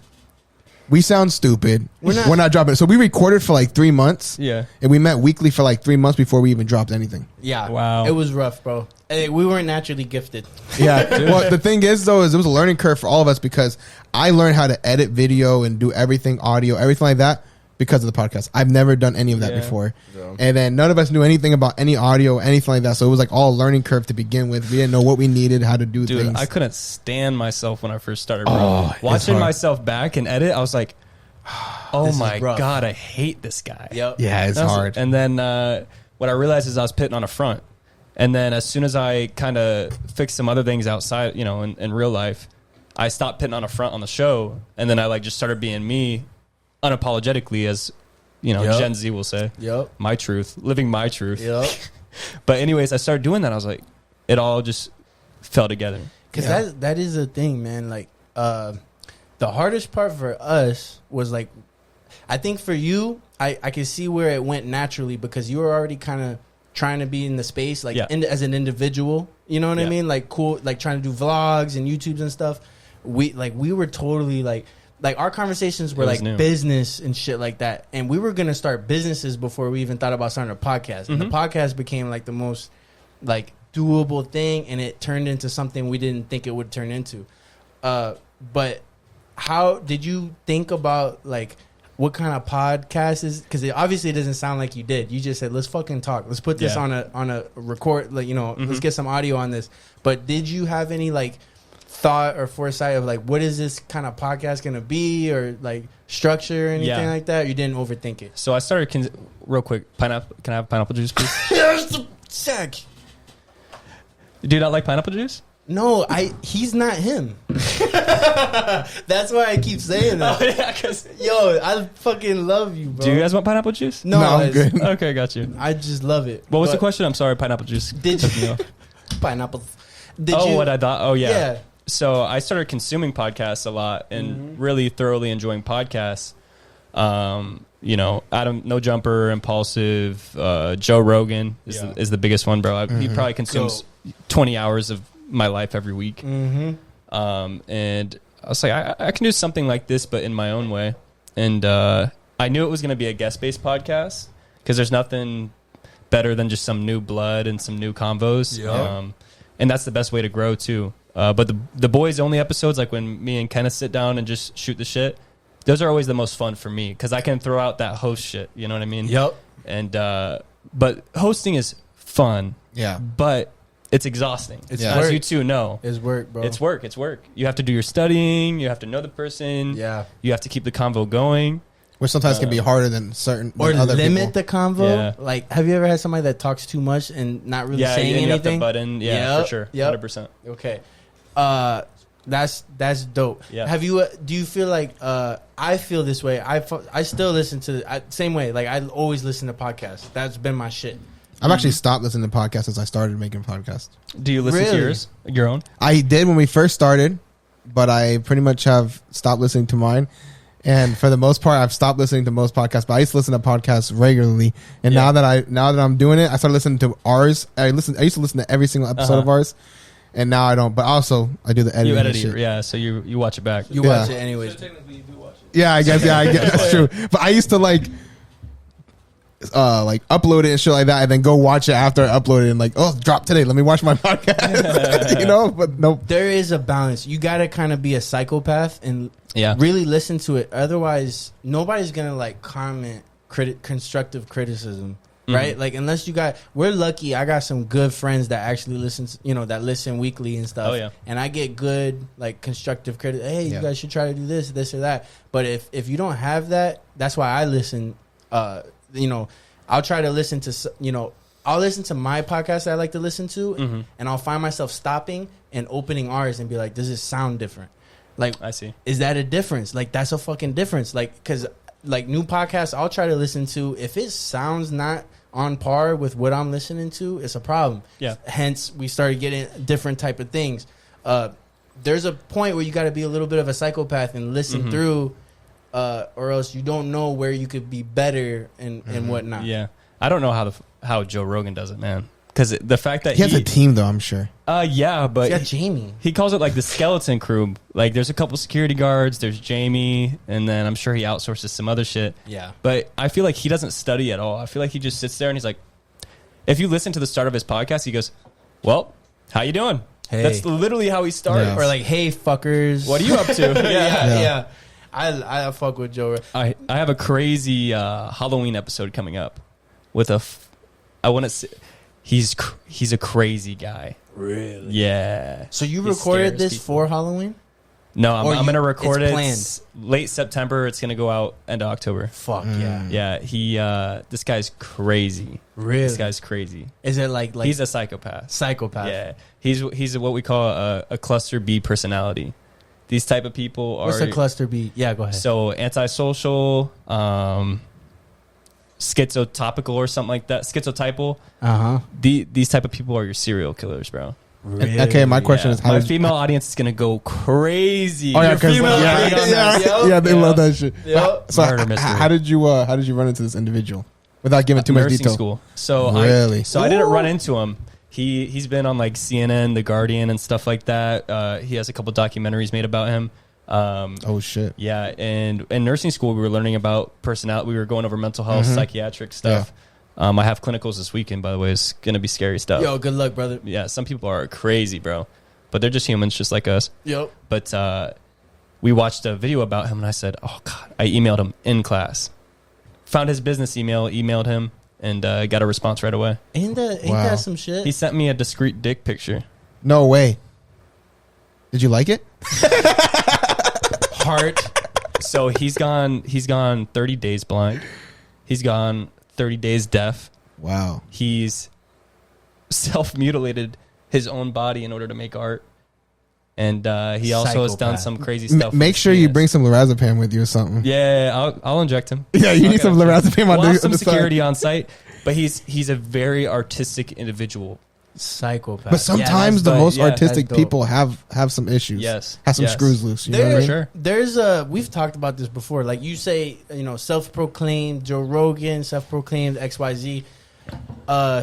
We sound stupid. We're not dropping it. So we recorded for like 3 months. Yeah. And we met weekly for like 3 months before we even dropped anything. Yeah. Wow. It was rough, bro. And we weren't naturally gifted. Yeah. Well, the thing is though, is it was a learning curve for all of us because I learned how to edit video and do everything audio, everything like that because of the podcast. I've never done any of that before. Yeah. And then none of us knew anything about any audio, anything like that. So it was like all a learning curve to begin with. We didn't know what we needed, how to do things. I couldn't stand myself when I first started, bro. Watching myself back and edit, I was like, oh my God, I hate this guy. Yep. Yeah, it's hard. And then what I realized is I was pitting on a front. And then as soon as I kind of fixed some other things outside, you know, in real life, I stopped pitting on a front on the show. And then I like just started being me unapologetically, as, you know, Gen Z will say. Yep. My truth, living my truth. Yep. But anyways, I started doing that. I was like, it all just fell together. Because that is a thing, man. Like, the hardest part for us was like, I think for you, I can see where it went naturally because you were already kind of trying to be in the space, like as an individual, you know what I mean? Like cool, like trying to do vlogs and YouTubes and stuff. We were totally like our conversations were like new. Business and shit like that. And we were going to start businesses before we even thought about starting a podcast. And the podcast became like the most like doable thing. And it turned into something we didn't think it would turn into. But how did you think about like what kind of podcast is? Because it obviously doesn't sound like you did. You just said, let's fucking talk. Let's put this on a record, like, you know, let's get some audio on this. But did you have any like thought or foresight of like what is this kind of podcast gonna be, or like structure or anything like that? Or you didn't overthink it? So I started real quick. Pineapple? Can I have pineapple juice, please? Here's the sack. Do you not like pineapple juice? No, he's not him. That's why I keep saying that. Oh, yeah, cause yo, I fucking love you, bro. Do you guys want pineapple juice? No, I'm good. Okay, got you. I just love it. What was the question? I'm sorry, pineapple juice. Did you pineapple? What I thought? Oh yeah. So I started consuming podcasts a lot and really thoroughly enjoying podcasts. You know, Adam No Jumper, Impulsive, Joe Rogan is the biggest one, bro. He probably consumes 20 hours of my life every week. And I was like, I can do something like this, but in my own way. And I knew it was going to be a guest-based podcast because there's nothing better than just some new blood and some new convos. And that's the best way to grow too. But the boys only episodes, like when me and Kenneth sit down and just shoot the shit, those are always the most fun for me because I can throw out that host shit. You know what I mean? Yep. And but hosting is fun. Yeah. But it's exhausting. It's as you two know. It's work, bro. It's work. It's work. You have to do your studying. You have to know the person. Yeah. You have to keep the convo going. Which sometimes can be harder than certain or other limit people. the convo. Yeah. Like, have you ever had somebody that talks too much and not really saying you anything? have to butt in. Yeah, for sure. 100%. Okay. That's dope. Yeah. Have you? Do you feel like? I feel this way. I still listen to same way. Like I always listen to podcasts. That's been my shit. I've actually stopped listening to podcasts since I started making podcasts. Do you listen to yours? Your own? I did when we first started, but I pretty much have stopped listening to mine. And for the most part, I've stopped listening to most podcasts. But I used to listen to podcasts regularly. And now that I'm doing it, I started listening to ours. I used to listen to every single episode of ours. And now I don't. But also, I do the editing. You edit shit. it, yeah. So you watch it back. You watch it anyways. So technically, you do watch it. Yeah, I guess. Yeah, I guess that's true. But I used to like. like upload it and shit like that, and then go watch it after I upload it and like, oh, drop today. Let me watch my podcast. You know, but no, there is a balance. You got to kind of be a psychopath and really listen to it. Otherwise, nobody's gonna like comment constructive criticism. Right, like unless we're lucky. I got some good friends that actually listen, that listen weekly and stuff. Oh yeah, and I get good like constructive critic. Hey, you guys should try to do this or that. But if you don't have that, that's why I listen. I'll try to listen to I'll listen to my podcast that I like to listen to, and I'll find myself stopping and opening ours and be like, does it sound different? Like, I see. Is that a difference? Like, that's a fucking difference. Like, because like new podcasts, I'll try to listen to. If it sounds not on par with what I'm listening to, it's a problem. Yeah. Hence, we started getting different type of things. There's a point where you got to be a little bit of a psychopath and listen through, or else you don't know where you could be better and whatnot. Yeah. I don't know how Joe Rogan does it, man. Because the fact that he has a team, though, I'm sure. Yeah, but he got Jamie. He calls it like the skeleton crew. Like, there's a couple security guards, there's Jamie, and then I'm sure he outsources some other shit. Yeah. But I feel like he doesn't study at all. I feel like he just sits there and he's like, if you listen to the start of his podcast, he goes, well, how you doing? Hey. That's literally how he started. Or like, hey, fuckers. What are you up to? Yeah. I fuck with Joe. I have a crazy Halloween episode coming up with I want to say, he's a crazy guy. Really? Yeah. So you recorded this for Halloween? No, I'm going to record it planned. Late September. It's going to go out end of October. Fuck yeah. Yeah, this guy's crazy. Really? This guy's crazy. Is it like he's a psychopath. Yeah. He's what we call a cluster B personality. These type of people are... What's a cluster B? Yeah, go ahead. So antisocial, schizotopical or something like that. Schizotypal. These type of people are your serial killers, bro. Really? Okay, my question is, how my female audience is gonna go crazy. Oh yeah, because they love that shit. Yep. So how did you run into this individual without giving too much detail? School. So really, I didn't run into him. He's been on like CNN, The Guardian, and stuff like that. He has a couple documentaries made about him. Oh shit. Yeah, and in nursing school we were learning about personality. We were going over mental health, psychiatric stuff. I have clinicals this weekend, by the way. It's gonna be scary stuff. Yo, good luck, brother. Yeah, some people are crazy, bro, but they're just humans, just like us. Yep. But we watched a video about him, and I said, "Oh God!" I emailed him in class, found his business email, emailed him, and got a response right away. Ain't that some shit? He sent me a discreet dick picture. No way. Did you like it? Heart. So he's gone 30 days blind. He's gone 30 days deaf. Wow. He's self-mutilated his own body in order to make art. And he also has done some crazy stuff. Make sure you bring some lorazepam with you or something. Yeah, I'll inject him. Yeah, you need some lorazepam on some security on site. But he's a very artistic individual. Psychopath. But sometimes the most artistic people have some issues. Yes. Have some screws loose. You know what I mean? Sure. There's we've talked about this before. Like you say, self-proclaimed Joe Rogan, self-proclaimed XYZ.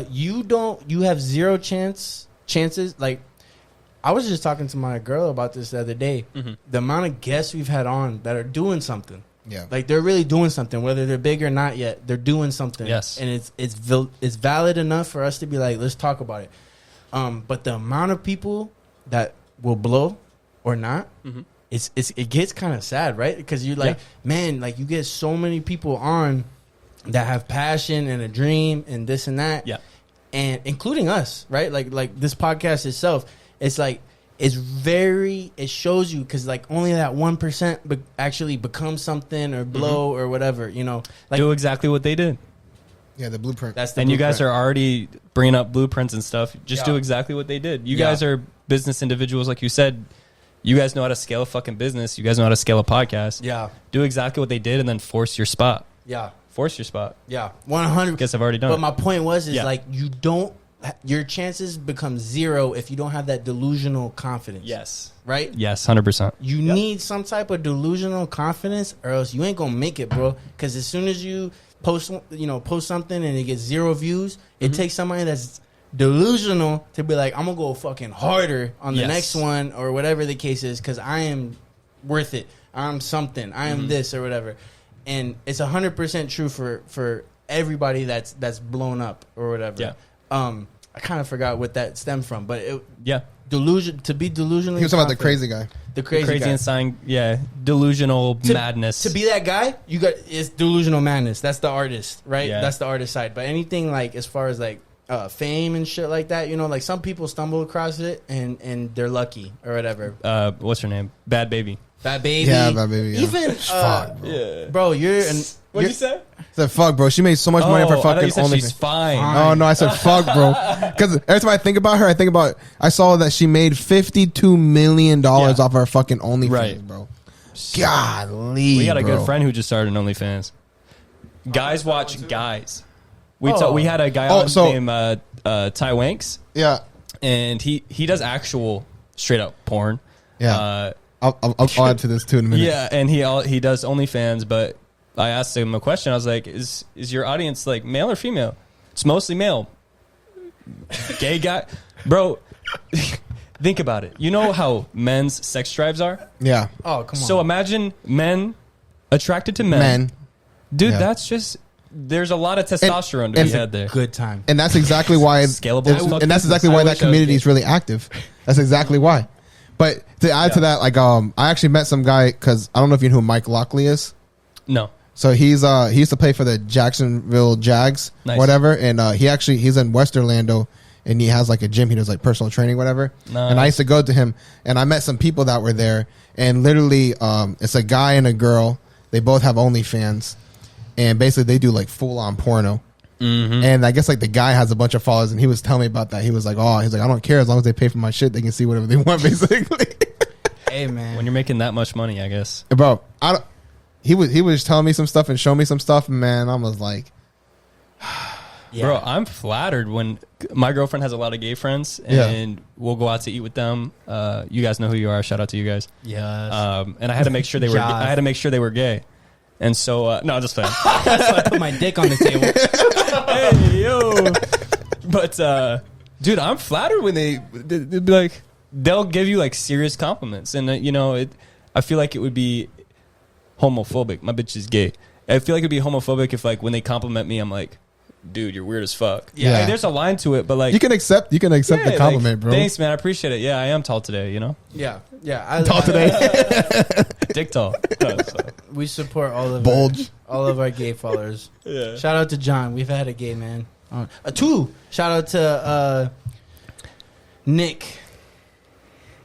You have zero chances. Like I was just talking to my girl about this the other day. The amount of guests we've had on that are doing something. Yeah. Like they're really doing something, whether they're big or not yet. They're doing something. Yes. And it's valid enough for us to be like, let's talk about it. But the amount of people that will blow or not, it gets kind of sad, right? Because you're like, man, like you get so many people on that have passion and a dream and this and that, and including us, right? Like this podcast itself, it's like it shows you because like only that 1% actually becomes something or blow or whatever, like do exactly what they did. Yeah, the blueprint. That's the and blueprint. You guys are already bringing up blueprints and stuff. Just do exactly what they did. You guys are business individuals, like you said. You guys know how to scale a fucking business. You guys know how to scale a podcast. Yeah. Do exactly what they did and then force your spot. Yeah. Force your spot. Yeah. 100%. Guess I've already done it. But my point was like you don't. Your chances become zero if you don't have that delusional confidence. Yes. Right? Yes, 100%. You need some type of delusional confidence or else you ain't going to make it, bro. Because as soon as you post something and it gets 0 views, it takes somebody that's delusional to be like, I'm going to go fucking harder on the next one or whatever the case is because I am worth it. I'm something. I am this or whatever. And it's 100% true for everybody that's blown up or whatever. Yeah. I kind of forgot what that stemmed from, but delusionally. He was talking about the crazy guy. The crazy guy. insane, delusional madness. To be that guy, it's delusional madness. That's the artist, right? Yeah. That's the artist side. But anything like as far as like fame and shit like that, like some people stumble across it and they're lucky or whatever. What's her name? Bad Baby. Bad Baby. Yeah, Bad Baby. Yeah. Even fuck, bro. Bro, What'd you say? I said fuck, bro. She made so much money off her fucking OnlyFans. She's fine. Oh no, I said fuck, bro. Because every time I think about her, I saw that she made $52 million off her fucking OnlyFans, bro. Golly, we got a bro. good friend who just started an OnlyFans. Guys watch guys. We had a guy named Ty Wanks. Yeah, and he does actual straight up porn. Yeah, I'll add to this too in a minute. Yeah, and he does OnlyFans, but I asked him a question. I was like, "Is your audience like male or female?" It's mostly male. Gay guy, bro. Think about it. You know how men's sex drives are? Yeah. Oh, come on. So imagine men attracted to men. Dude, that's just. There's a lot of testosterone to be had there. Good time. And that's exactly why scalable. And that's exactly why that community is really active. That's exactly why. But to add to that, like I actually met some guy because I don't know if you know who Mike Lockley is. No. So he used to play for the Jacksonville Jags, whatever, and he's in West Orlando, and he has like a gym. He does like personal training, whatever. Nice. And I used to go to him, and I met some people that were there, and literally, it's a guy and a girl. They both have OnlyFans, and basically they do like full on porno. Mm-hmm. And I guess like the guy has a bunch of followers, and he was telling me about that. He was like, I don't care as long as they pay for my shit, they can see whatever they want, basically. Hey man, when you're making that much money, I guess, bro. He was telling me some stuff and showing me some stuff, and man, I was like, bro, I'm flattered when my girlfriend has a lot of gay friends, and we'll go out to eat with them. You guys know who you are. Shout out to you guys. Yes. And I had to make sure they were. I had to make sure they were gay. And so, no, I'm just playing. That's why I put my dick on the table. Hey, yo. But, dude, I'm flattered when they'd be like, they'll give you like serious compliments. And, I feel like it would be homophobic. My bitch is gay. I feel like it'd be homophobic if like when they compliment me, I'm like, dude, you're weird as fuck. Yeah. Like, there's a line to it, but like. You can accept the compliment, bro. Thanks, man. I appreciate it. Yeah, I am tall today, Yeah. Tall today. Dick tall. We support all of our gay followers. Yeah. Shout out to John. We've had a gay man on. Two. Shout out to Nick.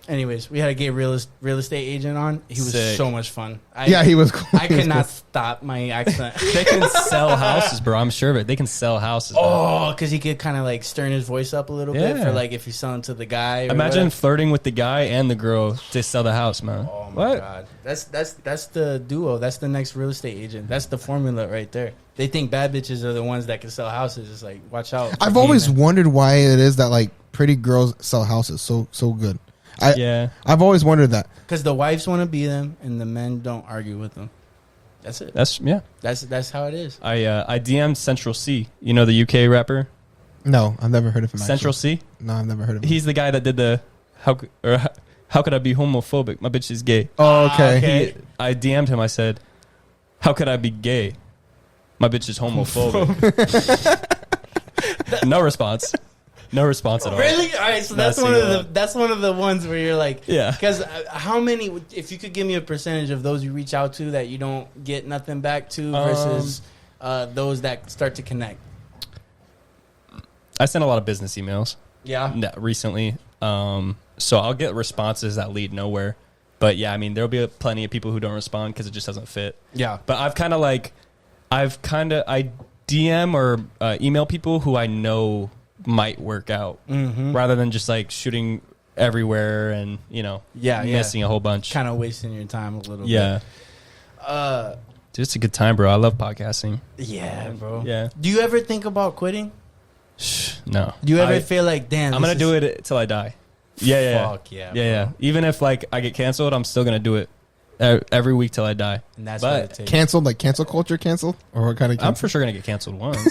Anyways, we had a gay real estate agent on. He was so much fun. He was cool. I could not stop my accent. They can sell houses, bro. I'm sure of it. They can sell houses. Oh, because he could kind of like stern his voice up a little bit for like if he's selling to the guy. Or imagine whatever. Flirting with the guy and the girl to sell the house, man. Oh my god, that's the duo. That's the next real estate agent. That's the formula right there. They think bad bitches are the ones that can sell houses. It's like, watch out. I've always wondered why it is that like pretty girls sell houses so good. I've always wondered that because the wives want to be them and the men don't argue with them. That's it. That's how it is. I DM'd Central C. You know the UK rapper? No, I've never heard of him. Central C? No, I've never heard of him. He's the guy that did the how could I be homophobic? My bitch is gay. Oh, okay. I DM'd him. I said, how could I be gay? My bitch is homophobic. No response. No response at all. Really? All right, so that's one of the ones where you're like, yeah. Because how many? If you could give me a percentage of those you reach out to that you don't get nothing back to versus those that start to connect. I sent a lot of business emails. Yeah. Recently, so I'll get responses that lead nowhere. But yeah, I mean, there'll be plenty of people who don't respond because it just doesn't fit. Yeah. But I DM or email people who I know might work out rather than just like shooting everywhere and missing a whole bunch, kind of wasting your time a little bit. Dude, it's a good time, bro. I love podcasting. Bro. Yeah. Do you ever think about quitting? No. Do you ever feel like, damn, I'm gonna do it till I die? Fuck yeah. Yeah. Even if like I get canceled, I'm still gonna do it every week till I die. And that's what it takes. Canceled, like cancel culture canceled? Or what kind of cancel? I'm for sure going to get canceled once.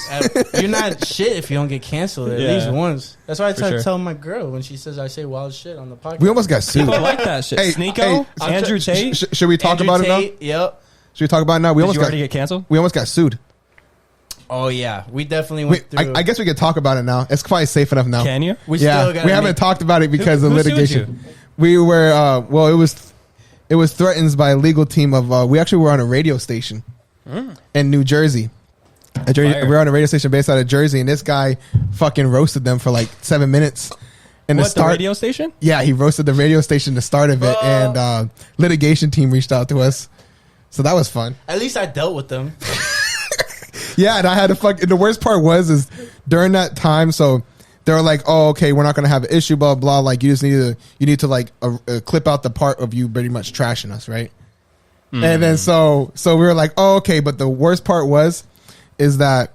You're not shit if you don't get canceled at least once. That's why I try to tell my girl when she says I say wild shit on the podcast. We almost got sued. People like that shit. Sneeko? Andrew Tate? Should we talk about it now? Yep. Should we talk about it now? Did you already get canceled? We almost got sued. Oh yeah, we definitely went through. I guess we could talk about it now. It's probably safe enough now. Can you? We haven't talked about it because of litigation. We were it was threatened by a legal team of. We actually were on a radio station in New Jersey. We were on a radio station based out of Jersey, and this guy fucking roasted them for like 7 minutes. The radio station? Yeah, he roasted the radio station the start of it, and litigation team reached out to us. So that was fun. At least I dealt with them. Yeah, and I had to the worst part is during that time, so they were like, "Oh, okay, we're not gonna have an issue, blah blah." Like you need to like clip out the part of you pretty much trashing us, right? And then so we were like, "Oh, okay," but the worst part is that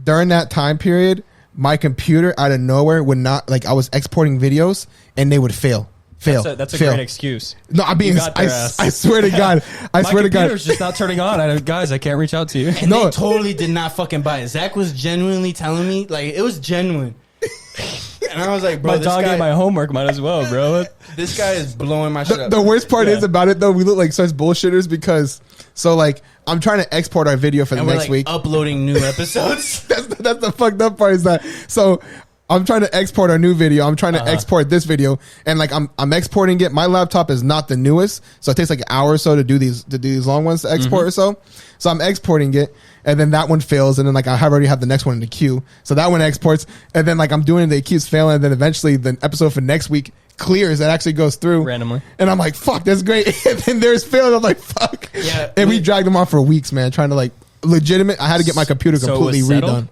during that time period, my computer out of nowhere would not, like, I was exporting videos and they would fail. That's a great excuse. No, I swear to God. My computer's just not turning on. Guys, I can't reach out to you. And they totally did not fucking buy it. Zach was genuinely telling me, like, it was genuine. And I was like, bro, my dog ate my homework, might as well, bro. This guy is blowing my shit up. The worst part is about it, though, we look like such bullshitters because, so, like, I'm trying to export our video for the next week. Uploading new episodes. That's the fucked up part is that. So I'm trying to export our new video. I'm trying to export this video, and like I'm exporting it. My laptop is not the newest, so it takes like an hour or so to do these long ones to export or so. So I'm exporting it, and then that one fails, and then like I already have the next one in the queue. So that one exports, and then like I'm doing it, it keeps failing, and then eventually the episode for next week clears. It actually goes through randomly, and I'm like, fuck, that's great. And then there's failed. I'm like, fuck. Yeah, and we dragged them on for weeks, man, trying to like legitimate. I had to get my computer completely redone.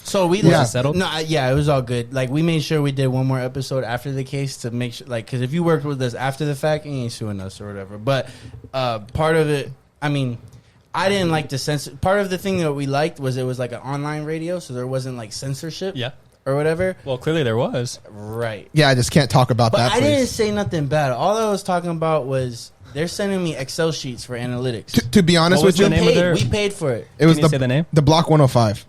So we settled. No, it was all good. Like we made sure we did one more episode after the case to make sure, like, because if you worked with us after the fact, you ain't suing us or whatever. But part of it, I mean, I didn't like the censor. Part of the thing that we liked was it was like an online radio, so there wasn't like censorship. Yeah. Or whatever. Well, clearly there was. Right. Yeah, I just can't talk about but that. I didn't say nothing bad. All I was talking about was they're sending me Excel sheets for analytics. To be honest with you, we paid for it. It was say the name? The Block 105.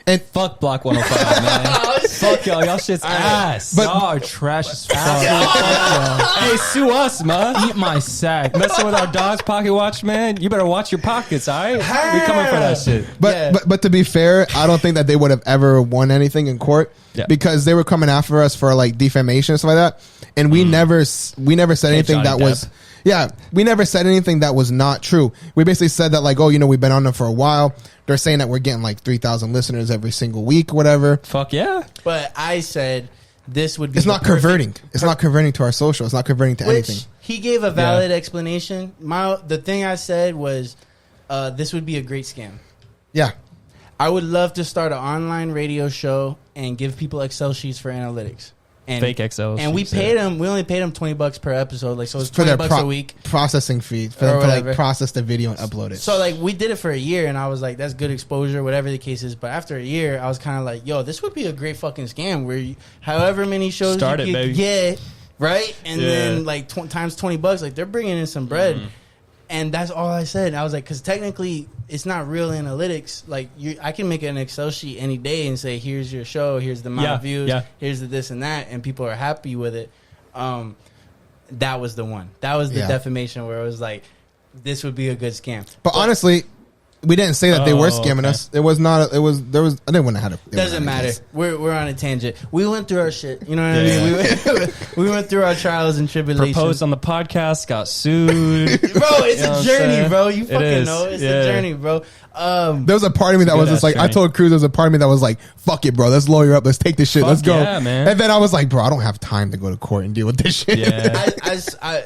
And fuck Block 105, man. Fuck y'all. Y'all shit's ass. But y'all are trash as fuck. Hey, sue us, man. Eat my sack. Messing with our dog's pocket watch, man. You better watch your pockets, all right? We coming for that shit. But to be fair, I don't think that they would have ever won anything in court because they were coming after us for like defamation and stuff like that, and we never said anything that was. Yeah, we never said anything that was not true. We basically said that, like, oh, we've been on them for a while. They're saying that we're getting like 3,000 listeners every single week, whatever. Fuck yeah. But I said this would be. It's not converting. It's not converting to our social. It's not converting to anything. He gave a valid explanation. The thing I said was this would be a great scam. Yeah. I would love to start an online radio show and give people Excel sheets for analytics. And, fake Excel. And we paid them. We only paid them $20 per episode. Like, so it's $20 a week processing fee for them to like process the video and upload it. So like we did it for a year, and I was like, that's good exposure, whatever the case is. But after a year, I was kind of like, yo, this would be a great fucking scam where however many shows start you could get, right, and then like times $20, like they're bringing in some bread. And that's all I said. I was like, because technically, it's not real analytics. Like, I can make an Excel sheet any day and say, here's your show, here's the amount of views, here's the this and that, and people are happy with it. That was the one. That was the defamation where it was like, this would be a good scam. But honestly, we didn't say that they were scamming us. It was not. I didn't want to have it. Doesn't matter. We're on a tangent. We went through our shit. You know what I mean? We went through our trials and tribulations. Proposed on the podcast, got sued. Bro, it's a journey, bro. You fucking know it's a journey, bro. There was a part of me that was just like, I told Cruz, there was a part of me that was like, fuck it, bro. Let's lawyer up. Let's take this shit. Let's go. Yeah, man. And then I was like, bro, I don't have time to go to court and deal with this shit. Yeah.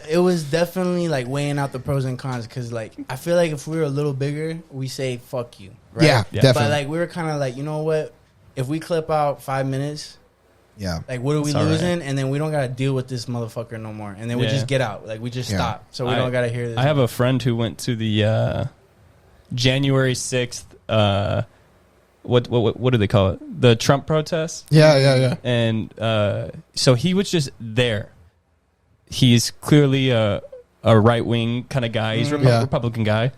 It was definitely like weighing out the pros and cons because like I feel like if we were a little bigger, we say fuck you. Right? Yeah, definitely. But like we were kind of like, you know what? If we clip out 5 minutes, like what are we losing? Right. And then we don't got to deal with this motherfucker no more. And then we just get out. Like we just stop. So we don't got to hear this. I have a friend who went to the January 6th. What do they call it? The Trump protests. Yeah. And so he was just there. He's clearly a right wing kind of guy. He's a Republican guy.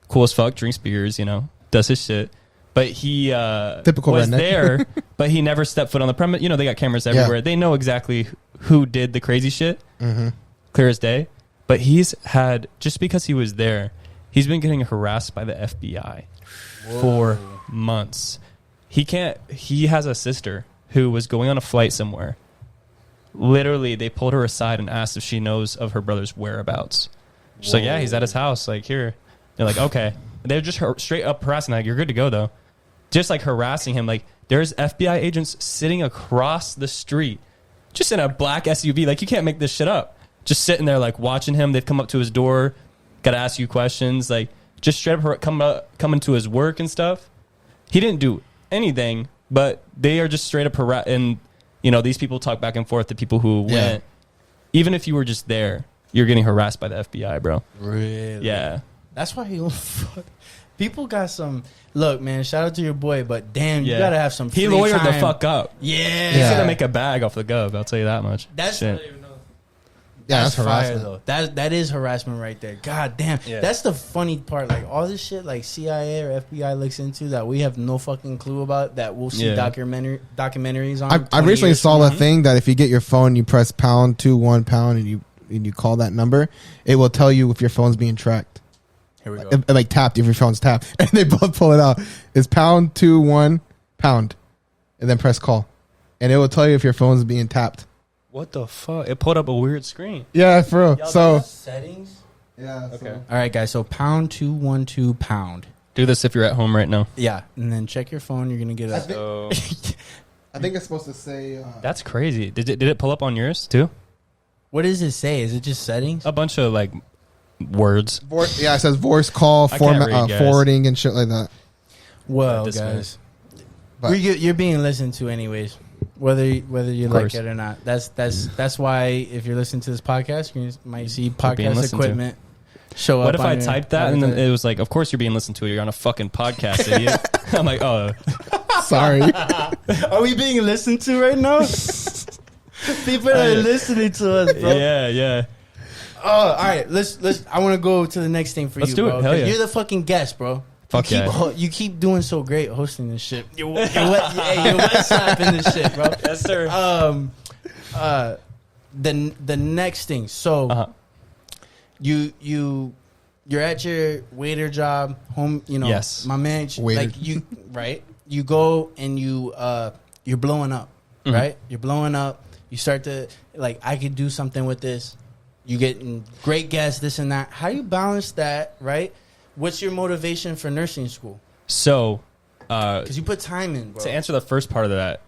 Cool as fuck. Drinks beers. Does his shit. But he typical was redneck. there. But he never stepped foot on the premise. They got cameras everywhere. They know exactly who did the crazy shit. Clear as day. But he's had, just because he was there, He's been getting harassed by the FBI for months. He has a sister who was going on a flight somewhere. Literally, they pulled her aside and asked if she knows of her brother's whereabouts. She's like, yeah, he's at his house. Like, here. They're like, okay. They're just straight up harassing. Like, you're good to go, though. Just, like, harassing him. Like, there's FBI agents sitting across the street, just in a black SUV. Like, you can't make this shit up. Just sitting there, like, watching him. They've come up to his door, got to ask you questions. Like, just straight up coming to his work and stuff. He didn't do anything, but they are just straight up harassing. And, these people talk back and forth to people who went. Even if you were just there, you're getting harassed by the FBI, bro. Really? Yeah. That's why people got some. Look, man, shout out to your boy, but damn, you gotta have some free time. He lawyered the fuck up. Yeah. He's gonna make a bag off the gov, I'll tell you that much. That's shit. That's harassment, though. That is harassment right there. God damn. Yeah. That's the funny part. Like, all this shit, like, CIA or FBI looks into that we have no fucking clue about, that we'll see documentaries on. I recently saw a thing that if you get your phone, you press pound 21 pound and you call that number, it will tell you if your phone's being tracked. Here we go. Like tapped, if your phone's tapped. And they both pull it out. It's pound 21 pound. And then press call. And it will tell you if your phone's being tapped. What the fuck? It pulled up a weird screen. Yeah, for real. So settings? Yeah. Okay. So. All right, guys. So pound 212 pound. Do this if you're at home right now. Yeah. And then check your phone. You're going to get a... I think it's supposed to say... That's crazy. Did it pull up on yours too? What does it say? Is it just settings? A bunch of, like, words. Yeah, it says voice call, forwarding, and shit like that. Well, guys, you're being listened to anyways, whether you like it or not. That's why if you're listening to this podcast, you might see podcast equipment show up. What if I typed that and then it was like, "Of course you're being listened to. You're on a fucking podcast, idiot." I'm like, "Oh, sorry." Are we being listened to right now? People are listening to us, bro. Yeah. Oh, all right. Let's. I want to go to the next thing for you, bro. Hell yeah. You're the fucking guest, bro. Fuck you keep doing so great hosting this shit. You're wet slapping this shit, bro. Yes, sir. The next thing. So, you're at your waiter job, home. Yes. My man. Like you, right? You go and you're blowing up, right? You're blowing up. You start to I could do something with this. You getting great guests, this and that. How you balance that, right? What's your motivation for nursing school? So, because you put time in, bro. To answer the first part of that,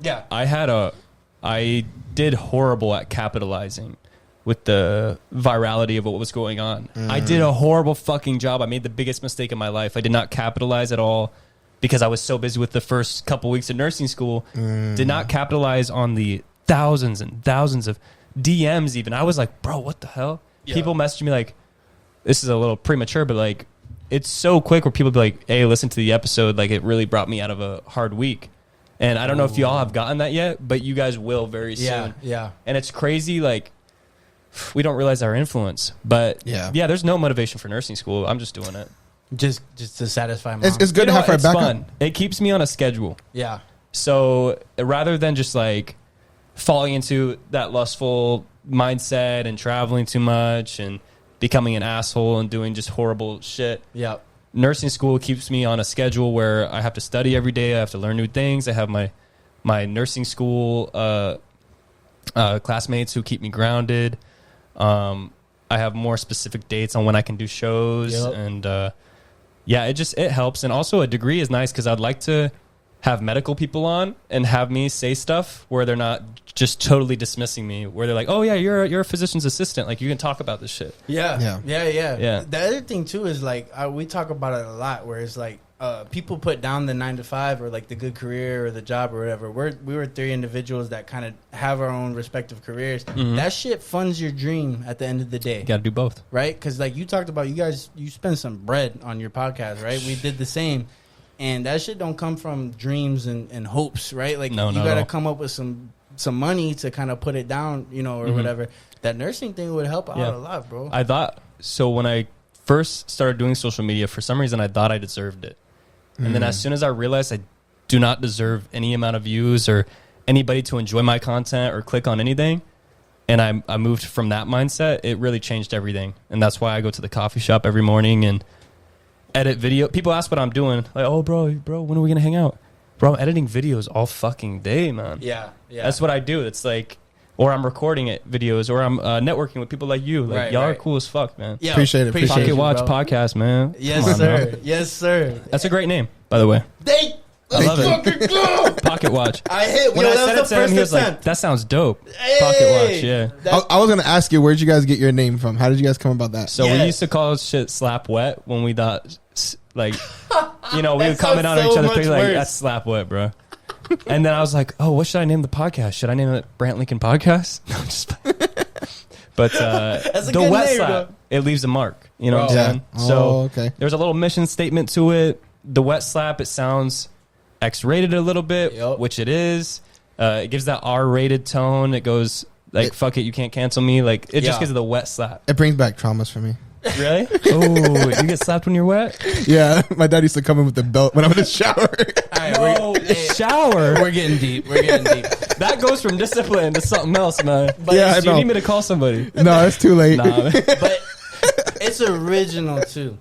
I did horrible at capitalizing with the virality of what was going on. I did a horrible fucking job. I made the biggest mistake in my life. I did not capitalize at all because I was so busy with the first couple weeks of nursing school. Did not capitalize on the thousands and thousands of DMs even. I was like, bro, what the hell? Yeah. People messaged me like, this is a little premature, but like, it's so quick where people be like, hey, listen to the episode. Like, it really brought me out of a hard week. And I don't know if y'all have gotten that yet, but you guys will very soon. Yeah. And it's crazy. Like, we don't realize our influence. But yeah, there's no motivation for nursing school. I'm just doing it. Just to satisfy mom. It's good to have our backup. Fun. It keeps me on a schedule. Yeah. So rather than just like falling into that lustful mindset and traveling too much and becoming an asshole and doing just horrible shit. Yeah. Nursing school keeps me on a schedule where I have to study every day. I have to learn new things. I have my nursing school classmates who keep me grounded. I have more specific dates on when I can do shows. Yep. And it helps. And also a degree is nice because I'd like to have medical people on and have me say stuff where they're not just totally dismissing me, where they're like, oh yeah, you're a physician's assistant, like you can talk about this shit. Yeah. The other thing too is like we talk about it a lot, where it's like people put down the 9 to 5 or like the good career or the job or whatever. We were 3 individuals that kind of have our own respective careers. That shit funds your dream at the end of the day. You got to do both, right? Because like you talked about, you spend some bread on your podcast, right? We did the same. And that shit don't come from dreams and hopes, right? Like you got to come up with some money to kind of put it down, or whatever. That nursing thing would help out a lot, bro. I thought so when I first started doing social media. For some reason, I thought I deserved it, and then as soon as I realized I do not deserve any amount of views or anybody to enjoy my content or click on anything, and I moved from that mindset, it really changed everything. And that's why I go to the coffee shop every morning and edit video. People ask what I'm doing. Like, oh, bro, when are we gonna hang out? Bro, I'm editing videos all fucking day, man. Yeah. That's what I do. It's like, or I'm recording videos, or I'm networking with people like you. Like, y'all are cool as fuck, man. Yeah, appreciate it. Pocket Watch Podcast, man. Yes, sir. Bro. Yes, sir. That's a great name, by the way. I love it. Pocket Watch. I hit when I said it to him, he was like, "That sounds dope." Hey, Pocket Watch, yeah. I was gonna ask you, where'd you guys get your name from? How did you guys come about that? So we used to call shit slap wet when we thought, like, we would comment on each other's page like, "That's slap wet, bro." And then I was like, "Oh, what should I name the podcast? Should I name it Brant Lincoln Podcast?" No, I'm just. But the wet slap, it leaves a mark. You know what I'm saying? So there's a little mission statement to it. The wet slap, it sounds X-rated a little bit, which it is. It gives that R-rated tone. It goes like, fuck it, you can't cancel me. Like, it just gives it the wet slap. It brings back traumas for me. Really? Oh, you get slapped when you're wet? Yeah, my dad used to come in with the belt when I'm in the shower. All right, shower? We're getting deep. That goes from discipline to something else, man. But yeah, you need me to call somebody. No, it's too late. Nah, but it's original, too.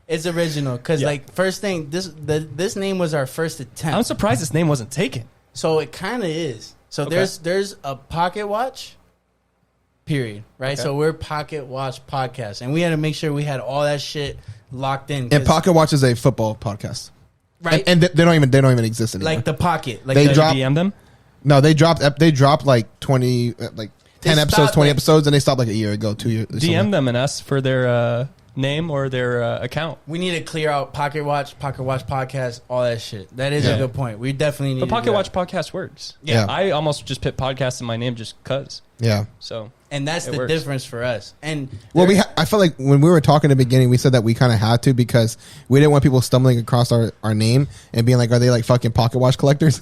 It's original because, like, first thing, this name was our first attempt. I'm surprised this name wasn't taken. So it kind of is. So there's a Pocket Watch, period, right? Okay. So we're Pocket Watch Podcast, and we had to make sure we had all that shit locked in. And Pocket Watch is a football podcast, right? And they don't even exist anymore. Like the Pocket, like they dropped them. No, they dropped like 20, like 10 episodes, 20 episodes, and they stopped like a year ago, 2 years. DM them and ask for their name or their account. We need to clear out Pocket Watch Podcast, all that shit. That is a good point. We definitely need the Pocket Watch Podcast works. Yeah. I almost just put podcast in my name just cuz. Yeah. So, and that's the difference for us. And well, I felt like when we were talking in the beginning, we said that we kind of had to because we didn't want people stumbling across our name and being like, are they like fucking Pocket Watch collectors?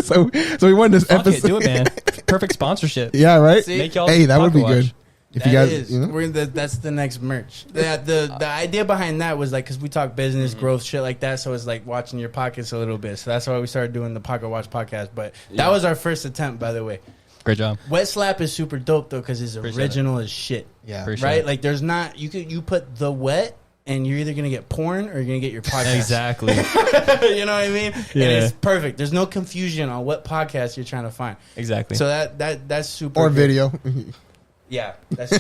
so we wanted this episode. Do it, man. Perfect sponsorship. Yeah, right? See? Make y'all that would be watch. good. If that you guys, is. That's the next merch. The idea behind that was like, because we talk business, growth, shit like that. So it's like watching your pockets a little bit. So that's why we started doing the Pocket Watch Podcast. But that was our first attempt, by the way. Great job. Wet Slap is super dope though because it's original as shit. Yeah, right. Like there's not you put the wet and you're either gonna get porn or you're gonna get your podcast. Exactly. You know what I mean? Yeah. And it's perfect. There's no confusion on what podcast you're trying to find. Exactly. So that's super. Or good. video. Yeah, that's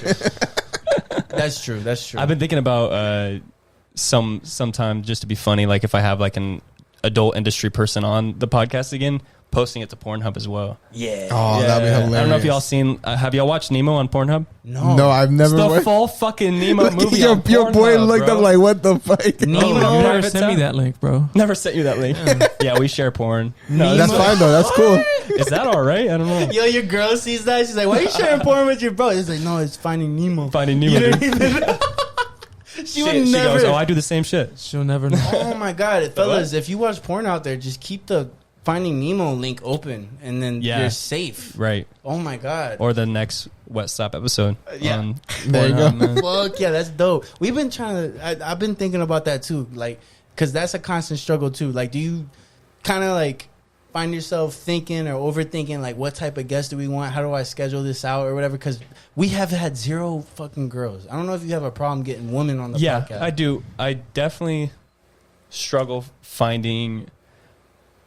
true. That's true. I've been thinking about sometime just to be funny, like if I have like an adult industry person on the podcast again, posting it to Pornhub as well. Yeah. Oh, that'd be hilarious. I don't know if y'all seen. Have y'all watched Nemo on Pornhub? No, I've never. It's the full fucking Nemo movie. Your boy looked up like, what the fuck? Nemo. You never sent me that link, bro. Never sent you that link. Yeah, we share porn. No, that's fine though. That's cool. Is that all right? I don't know. Yo, your girl sees that. She's like, "Why are you sharing porn with your bro?" He's like, "No, it's Finding Nemo." Finding Nemo. You don't even. She would never. She goes, "Oh, I do the same shit." She'll never know. Oh my god, fellas! If you watch porn out there, just keep the Finding Nemo link open, and then you're safe. Right. Oh my god. Or the next Wet Slap episode. Yeah. There you go. Fuck yeah, that's dope. We've been trying to. I've been thinking about that too, like, because that's a constant struggle too. Like, do you kind of like find yourself thinking or overthinking, like, what type of guest do we want? How do I schedule this out or whatever? Because we have had zero fucking girls. I don't know if you have a problem getting women on the podcast. Yeah, I do. I definitely struggle finding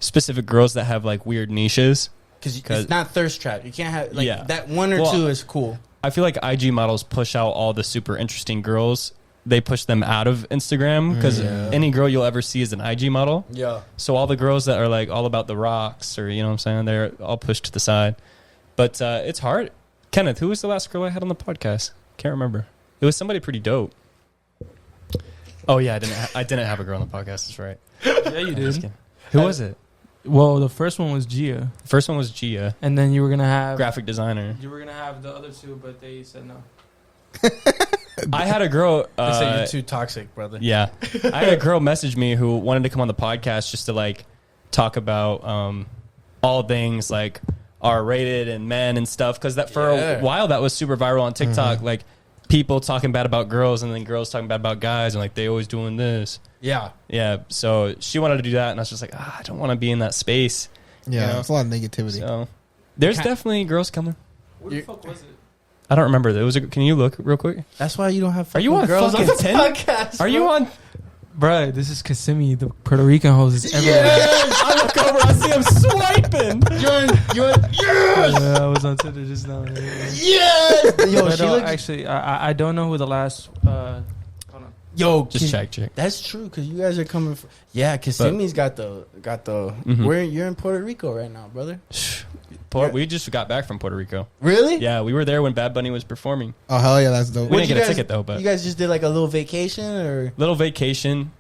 specific girls that have like weird niches. Because it's not thirst trap. You can't have like that one or two is cool. I feel like IG models push out all the super interesting girls. They push them out of Instagram because any girl you'll ever see is an IG model. Yeah. So all the girls that are like all about the rocks or, you know what I'm saying, they're all pushed to the side. But it's hard. Kenneth, who was the last girl I had on the podcast? Can't remember. It was somebody pretty dope. Oh yeah, I didn't have a girl on the podcast. That's right. Yeah, you did. Who was it? Well, the first one was Gia. First one was Gia. And then you were going to have... graphic designer. You were going to have the other two, but they said no. I had a girl... they say you're too toxic, brother. Yeah. I had a girl message me who wanted to come on the podcast just to, like, talk about all things, like, R-rated and men and stuff. Because that for a while, that was super viral on TikTok. Mm-hmm. Like, people talking bad about girls and then girls talking bad about guys. And, like, they always doing this. Yeah. Yeah. So she wanted to do that. And I was just like, I don't want to be in that space. Yeah. You know? It's a lot of negativity. So there's definitely girls coming. Where the fuck was it? I don't remember. Can you look real quick? That's why you don't have fucking girls on the podcast. Are you on? Bro, this is Kissimmee, the Puerto Rican host is everywhere. Yes! I look over, I see him swiping. Yeah, I was on Twitter just now. Yes! Yo, But she looks... actually, I don't know who the last... hold on. Yo, Just check. That's true, because you guys are coming from... Yeah, Kissimmee's got the... You're in Puerto Rico right now, brother. We just got back from Puerto Rico. Really? Yeah, we were there when Bad Bunny was performing. Oh hell yeah, that's dope. We didn't get a ticket though, but you guys just did like a little vacation or little vacation.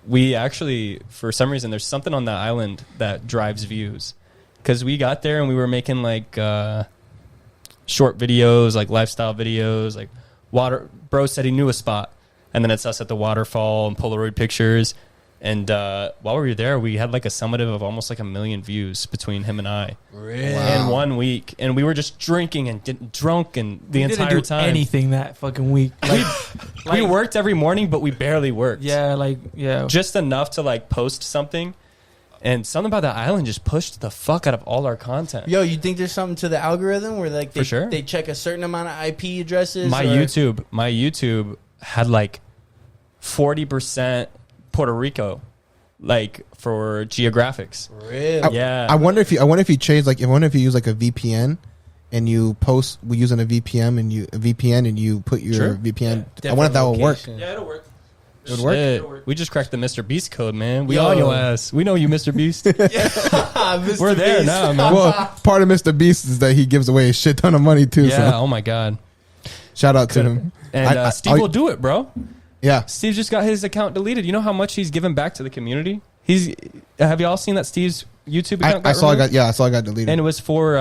We actually, for some reason, there's something on that island that drives views. Because we got there and we were making like short videos, like lifestyle videos, like water. Bro said he knew a spot, and then it's us at the waterfall and Polaroid pictures. And while we were there, we had like a summative of almost like 1 million views between him and I. really In 1 week. And we were just drinking and getting drunk and the entire didn't do time. anything that fucking week. We worked every morning, but we barely worked. Yeah. Just enough to like post something. And something about that island just pushed the fuck out of all our content. Yo, you think there's something to the algorithm where like For sure. they check a certain amount of IP addresses? My YouTube had like 40% Puerto Rico, like for geographics. Really? Yeah. I wonder if you change like if you use like a VPN and you post using a VPN and you put your Sure. VPN. Yeah, I wonder if that would work. Yeah, it'll work. It would work. Shit. We just cracked the Mr. Beast code, man. We Yo. on your ass. We know you, Mr. Beast. Mr. We're there Beast. now, man. Well, part of Mr. Beast is that he gives away a shit ton of money too. Yeah. So Oh my god. shout out to him. And Steve will do it, bro. Yeah. Steve just got his account deleted. You know how much he's given back to the community? Have y'all seen that Steve's YouTube account? I saw it got deleted. And it was for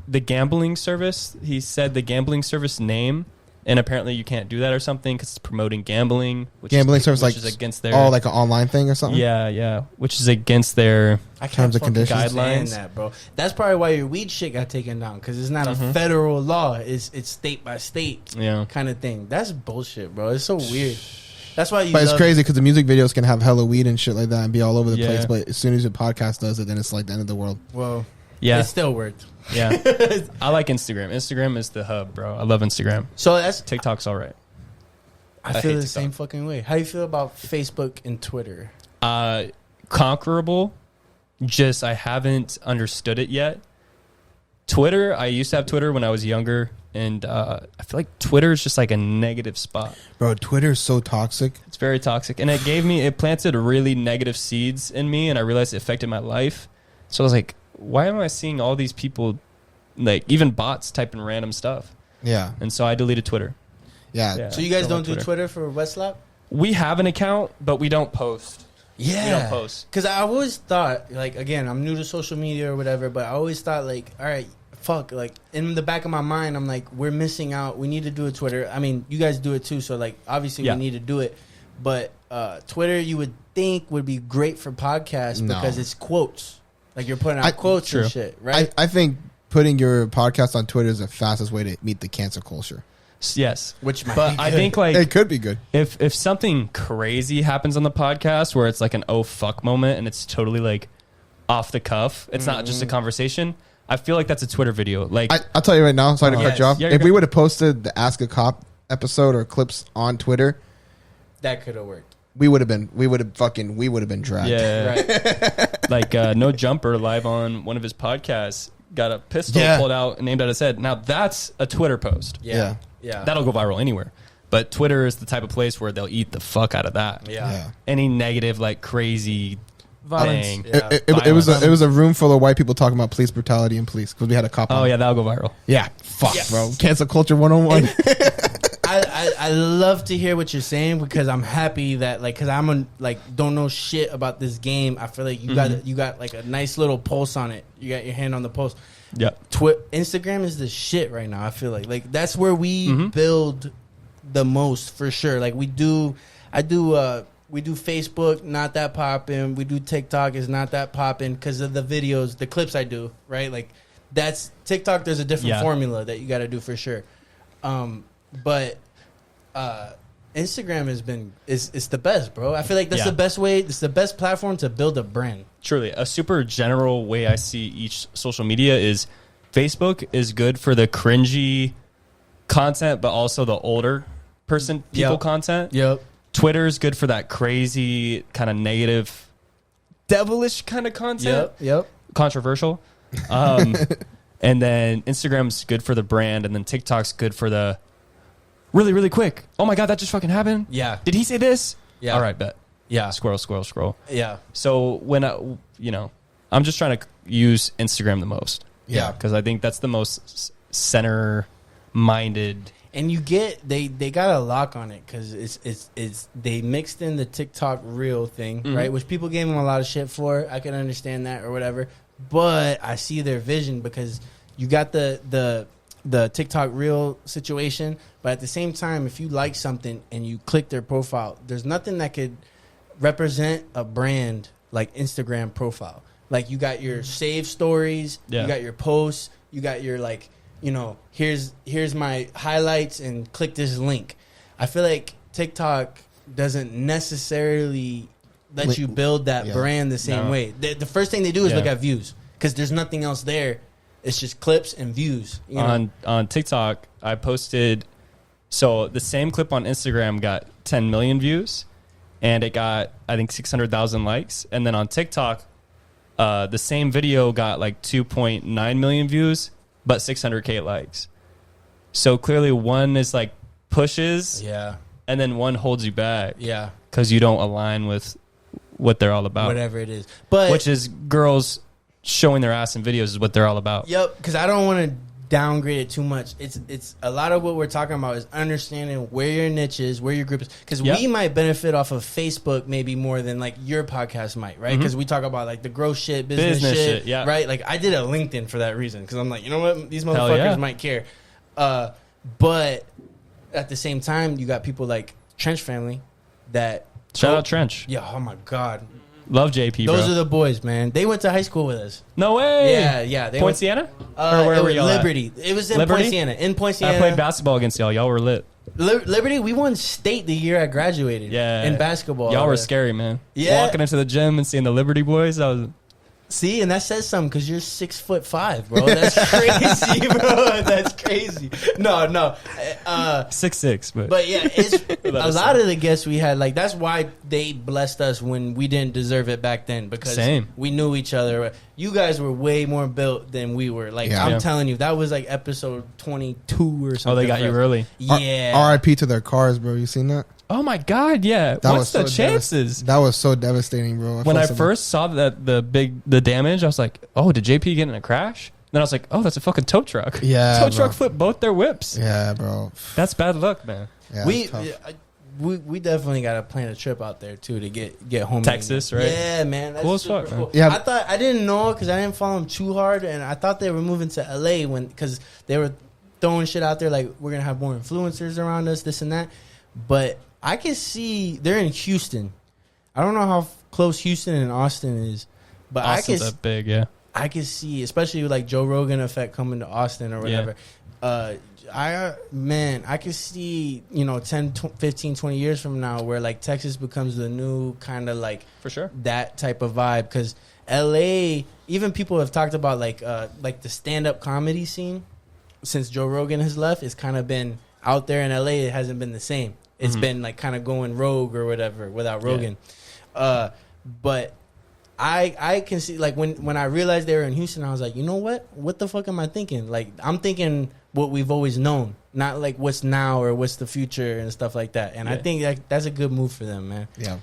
the gambling service. He said the gambling service name, and apparently you can't do that or something because it's promoting gambling. Service which is against their like an online thing or something. yeah, which is against their I can't Terms and fucking conditions. understand Guidelines. that, bro. That's probably why your weed shit got taken down because it's not a federal law. It's state by state kind of thing. That's bullshit, bro. It's so weird. That's why But it's crazy because the music videos can have hella weed and shit like that and be all over the Yeah. place. But as soon as your podcast does it, then it's like the end of the world. Well, Yeah. it still worked. Yeah. I like Instagram. Instagram is the hub, bro. I love Instagram. So that's TikTok's all right. I I feel hate the TikTok. same fucking way. How you feel about Facebook and Twitter? Conquerable. Just I haven't understood it yet. Twitter, I used to have Twitter when I was younger, and I feel like Twitter is just like a negative spot. Bro, Twitter is so toxic. It's very toxic, and it planted really negative seeds in me, and I realized it affected my life. So I was like, why am I seeing all these people, like even bots, typing random stuff? Yeah. And so I deleted Twitter. Yeah. So you guys don't do Twitter. Twitter for WetSlap? We have an account, but we don't post. Yeah. We don't post. Because I always thought, like, again, I'm new to social media or whatever, but I always thought, like, all right, fuck. Like, in the back of my mind, I'm like, we're missing out. We need to do a Twitter. I mean, you guys do it too, so, like, obviously we need to do it. But Twitter, you would think, would be great for podcasts because it's quotes. Like, you're putting out quotes and shit, right? I think putting your podcast on Twitter is the fastest way to meet the cancel culture. Yes. Which might But be I good. think, like, It could be good. if something crazy happens on the podcast where it's like an oh fuck moment and it's totally like off the cuff, it's not just a conversation, I feel like that's a Twitter video. Like I'll tell you right now, sorry to cut you off. Yeah, If we would have posted the Ask a Cop episode or clips on Twitter, that could have worked. we would have been dragged. yeah, Right. like No Jumper live on one of his podcasts got a pistol pulled out and aimed at his head. Now that's a Twitter post. Yeah. That'll go viral anywhere. But Twitter is the type of place where they'll eat the fuck out of that. Yeah. Any negative, like crazy Violence. thing. Yeah. It was a room full of white people talking about police brutality and police because we had a cop. Oh on. yeah, that'll go viral. Yeah. Fuck, Yes. bro. Cancel culture 101. I love to hear what you're saying because I'm happy that because don't know shit about this game. I feel like you got like a nice little pulse on it. You got your hand on the pulse. Yeah. Instagram is the shit right now. I feel like that's where we build the most for sure. Like we do Facebook, not that popping. We do TikTok, is not that popping because of the videos, the clips I do. Right, like that's TikTok. There's a different formula that you got to do for sure. But Instagram is the best, bro. I feel like that's the best way. It's the best platform to build a brand. Truly, a super general way I see each social media is Facebook is good for the cringy content, but also the older people content. Yep. Twitter's good for that crazy kind of negative, devilish kind of content. Yep. Controversial. And then Instagram's good for the brand, and then TikTok's good for the really, really quick. Oh my God, that just fucking happened. Yeah. Did he say this? Yeah. All right, bet. Yeah. Scroll. Yeah. So when I'm just trying to use Instagram the most. Yeah. Because I think that's the most center-minded. And you get they got a lock on it because it's they mixed in the TikTok reel thing, right? Which people gave them a lot of shit for. I can understand that or whatever. But I see their vision because you got the TikTok reel situation, but at the same time, if you like something and you click their profile, there's nothing that could represent a brand like Instagram profile. Like you got your saved stories, you got your posts, you got your like, here's my highlights and click this link. I feel like TikTok doesn't necessarily let you build that brand the same way. The first thing they do is look at views because there's nothing else there. It's just clips and views. On TikTok, I posted, so the same clip on Instagram got 10 million views, and it got, I think, 600,000 likes. And then on TikTok, the same video got like 2.9 million views, but 600K likes. So clearly one is like pushes, and then one holds you back. Yeah. Because you don't align with what they're all about. Whatever it is. But which is girls showing their ass in videos is what they're all about. Yep, because I don't want to downgrade it too much. It's a lot of what we're talking about is understanding where your niche is, where your group is. Because we might benefit off of Facebook maybe more than like your podcast might, right? Because we talk about like the growth shit, business shit, right? Like I did a LinkedIn for that reason because I'm like, you know what, these motherfuckers might care. But at the same time, you got people like Trench Family that shout out Trench. Yeah, oh my God. Love JP, Those are the boys, man. They went to high school with us. No way. Yeah. Point Siena? Or where were y'all Liberty. at? It was in Liberty? Point Siena. In Point Siena. I played basketball against y'all. Y'all were lit. Liberty, we won state the year I graduated. Yeah. In basketball. Y'all were scary, man. Yeah. Walking into the gym and seeing the Liberty boys, I was... See, and that says something because you're 6'5", bro. That's crazy, bro. That's crazy. No. 6'6", but yeah, it's a lot of the guests we had. Like that's why they blessed us when we didn't deserve it back then because we knew each other. You guys were way more built than we were. Like I'm telling you, that was like episode 22 or something. Oh, they got you early. Yeah. R.I.P. to their cars, bro. You seen that? Oh my God, yeah. What's the chances? That was so devastating, bro. When I first saw that the damage, I was like, oh, did JP get in a crash? Then I was like, oh, that's a fucking tow truck. Yeah, tow truck flipped both their whips. Yeah, bro. That's bad luck, man. Yeah, we definitely got to plan a trip out there too to get home. Texas, right? Yeah, man. That's cool as fuck, cool. man. Yeah, I didn't know because I didn't follow them too hard, and I thought they were moving to LA because they were throwing shit out there like we're gonna have more influencers around us, this and that. But I can see they're in Houston. I don't know how close Houston and Austin is, but Austin's that big, yeah. I can see, especially with like Joe Rogan effect coming to Austin or whatever. I can see, 10, 15, 20 years from now where like Texas becomes the new kind of like for sure that type of vibe because LA, even people have talked about like the stand-up comedy scene since Joe Rogan has left. It's kind of been out there in LA. It hasn't been the same. It's been like kind of going rogue or whatever without Rogan. But I can see like when I realized they were in Houston, I was like, you know what the fuck am I thinking? Like I'm thinking what we've always known, not like what's now or what's the future and stuff like that. And I think that's a good move for them, man. Yeah.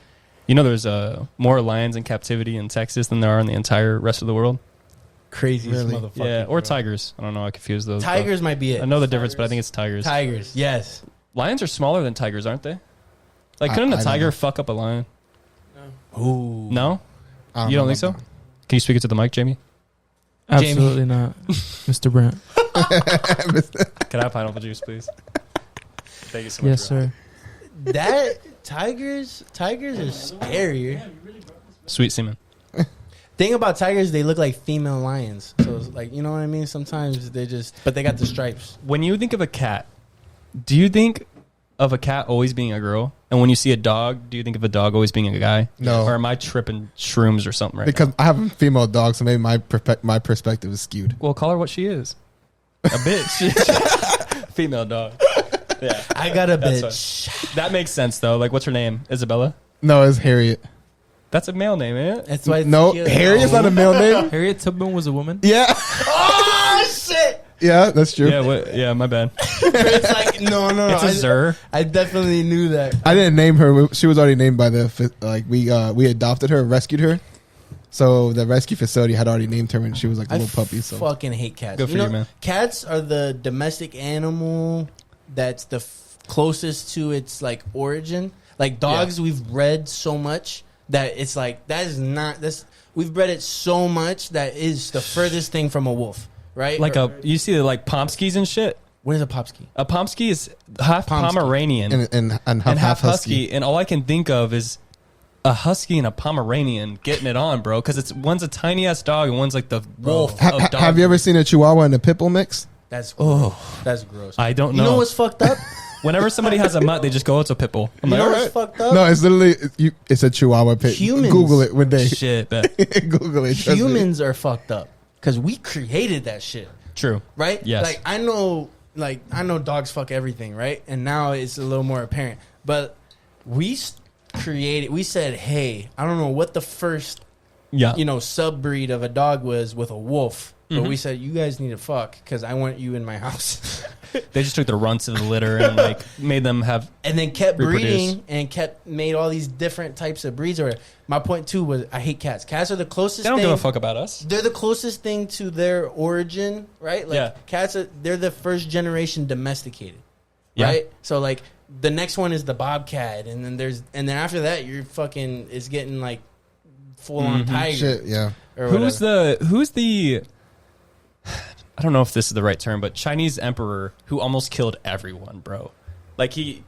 There's more lions in captivity in Texas than there are in the entire rest of the world. Craziest motherfucker. Yeah, or tigers. I don't know. I confuse those. Tigers might be it. I know the difference, but I think it's tigers. Tigers, yes. Lions are smaller than tigers, aren't they? Like, couldn't a tiger fuck up a lion? No. Ooh. No? You don't think so? Can you speak it to the mic, Jamie? Absolutely not, Mr. Brant. Can I have pineapple juice, please? Thank you so much. Yes, sir. That tigers are scarier. Sweet semen. Thing about tigers, they look like female lions. So it's like, you know what I mean? Sometimes but they got the stripes. When you think of a cat, do you think of a cat always being a girl? And when you see a dog, do you think of a dog always being a guy? No. Or am I tripping shrooms or something right because now? I have a female dog, so maybe my perspective is skewed. Well, call her what she is. A bitch. Female dog. Yeah, I got a bitch. That makes sense though. Like, what's her name? Isabella? No, it's Harriet. That's a male name, ain't it? That's why. No, Harriet's not a male name. Harriet Tubman was a woman. Yeah. Oh shit! Yeah, that's true. Yeah, my bad. It's like no. It's a Zer. I definitely knew that. I didn't name her. She was already named by we adopted her, rescued her. So the rescue facility had already named her when she was like a little puppy. So fucking hate cats. Good for you, man. Cats are the domestic animal that's the closest to its like origin. Like dogs, we've bred so much that it's like we've bred it so much that is the furthest thing from a wolf, right? Like you see the like Pomskis and shit. What is a Pomsky? A Pomsky is half Pomeranian and half husky. And all I can think of is a husky and a Pomeranian getting it on, bro. Because one's a tiny ass dog and one's like the wolf. Have you ever seen a Chihuahua and a Pitbull mix? That's gross. I don't know. You know what's fucked up? Whenever somebody has a mutt, they just go, "It's a Pitbull." I'm You like, know all what's right. fucked up? No, it's literally it's a Chihuahua pit. Humans- Google it one day. Shit, bet. Google it. trust me. Humans are fucked up because we created that shit, True. right? Yes. Like I know dogs fuck everything, right? And now it's a little more apparent. But we said, hey, I don't know what the first subbreed of a dog was with a wolf. But we said, you guys need to fuck because I want you in my house. They just took the runts of the litter and like made them have, and then kept reproduce. breeding and made all these different types of breeds. Or my point too was I hate cats. Cats are the closest. They don't thing, give a fuck about us. They're the closest thing to their origin, right? Like cats they're the first generation domesticated, right? So like the next one is the bobcat, and then after that you're fucking is getting like full on tiger. Shit, yeah. Or Who's the I don't know if this is the right term, but Chinese emperor who almost killed everyone, bro. Like he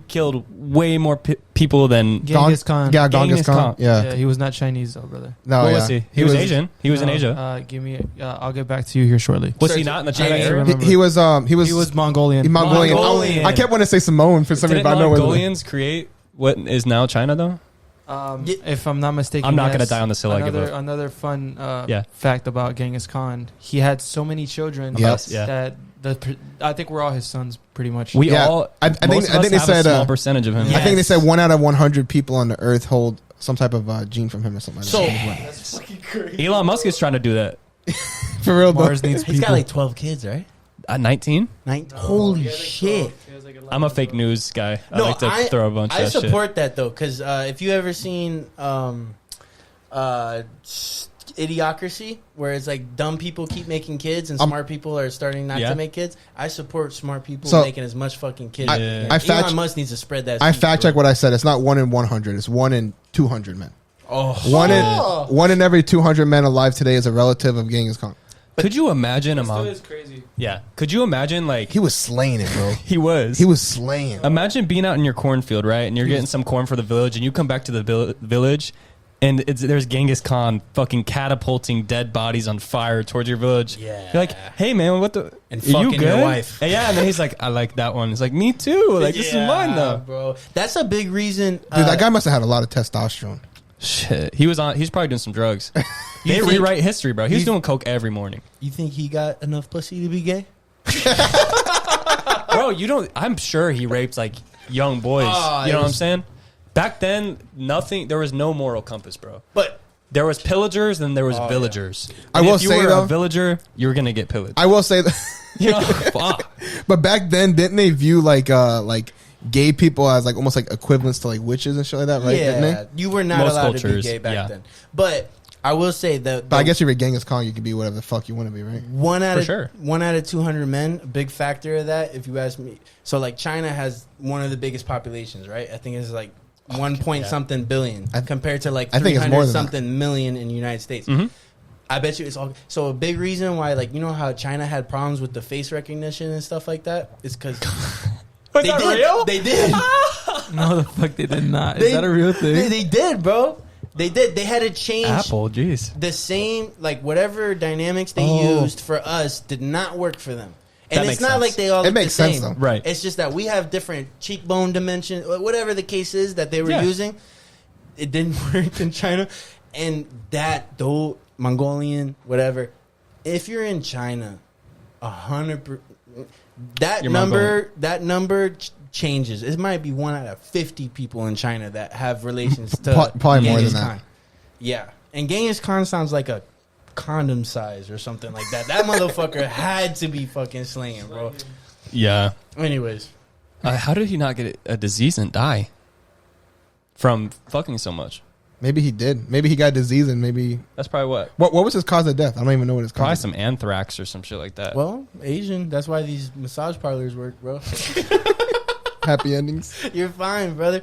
killed way more people than Genghis Khan. Yeah, Genghis Khan. Yeah, he was not Chinese though, brother. No, What was he? He was Asian. He was in Asia. I'll get back to you here shortly. Was he not in the China area? He was Mongolian. Mongolian. I kept wanting to say Samoan for some reason. Didn't But I know Mongolians create what is now China though? If I'm not mistaken, I'm not gonna die on this hill. Another fun fact about Genghis Khan: he had so many children that I think we're all his sons, pretty much. I think they said a small percentage of him. I think they said 1 out of 100 people on the earth hold some type of gene from him or something like that. That's fucking crazy. Elon Musk is trying to do that. For real, Mars needs He's got like 12 kids, right? 19? Holy shit. I'm a fake news guy. I like to throw a bunch of that shit. I support that though, because if you ever seen Idiocracy, where it's like dumb people keep making kids and smart people are starting not to make kids, I support smart people making as much fucking kids. Elon Musk needs to spread that. I fact check what I said. It's not 1 in 100. It's 1 in 200 men. One in every 200 men alive today is a relative of Genghis Khan. Could you imagine Still is crazy. Yeah. Could you imagine like he was slaying it, bro? He was slaying. Imagine being out in your cornfield, right? And you're getting some corn for the village, and you come back to the village, and there's Genghis Khan fucking catapulting dead bodies on fire towards your village. Yeah. You're like, hey man, what the? And fucking you good? your wife. Yeah. And then he's like, I like that one. It's like, me too. Like this is mine though, bro. That's a big reason. Dude, that guy must have had a lot of testosterone. Shit, he's probably doing some drugs. They rewrite history, bro. He's doing coke every morning. You think he got enough pussy to be gay? Bro, I'm sure he raped like young boys. You know what I'm saying? Back then, there was no moral compass, bro. But there was pillagers and there was villagers. I will if you say were though, a villager, you were gonna get pillaged. I will say that. You know, fuck. But back then, didn't they view like gay people as like almost like equivalents to like witches and shit like that, right? Yeah, you were not allowed to be gay back then. But I will say that. But I guess if you're Genghis Khan, you can be whatever the fuck you want to be, right? 1 out of 200 men, a big factor of that, if you ask me. So like China has one of the biggest populations, right? I think it's like 1 point something billion compared to like 300 something million in the United States. Mm-hmm. I bet you it's all. So a big reason why, like, you know how China had problems with the face recognition and stuff like that is because. Was that real? They did. No, the fuck they did not. Is that a real thing? They did, bro. They did. They had to change Apple. Jeez. The same, like whatever dynamics they used for us did not work for them. And it's not like they all look the same. Though. Right. It's just that we have different cheekbone dimension, whatever the case is that they were using. It didn't work in China, and that though Mongolian, whatever. If you're in China, 100%. That number changes. It might be 1 out of 50 people in China that have relations to probably more than that. Khan. Yeah, and Genghis Khan sounds like a condom size or something like that. That motherfucker had to be fucking slaying, bro. Yeah. Anyways, how did he not get a disease and die from fucking so much? Maybe he did. Maybe he got disease and maybe... That's probably what. What was his cause of death? I don't even know what his cause. Probably some anthrax or some shit like that. Well, Asian. That's why these massage parlors work, bro. Happy endings. You're fine, brother.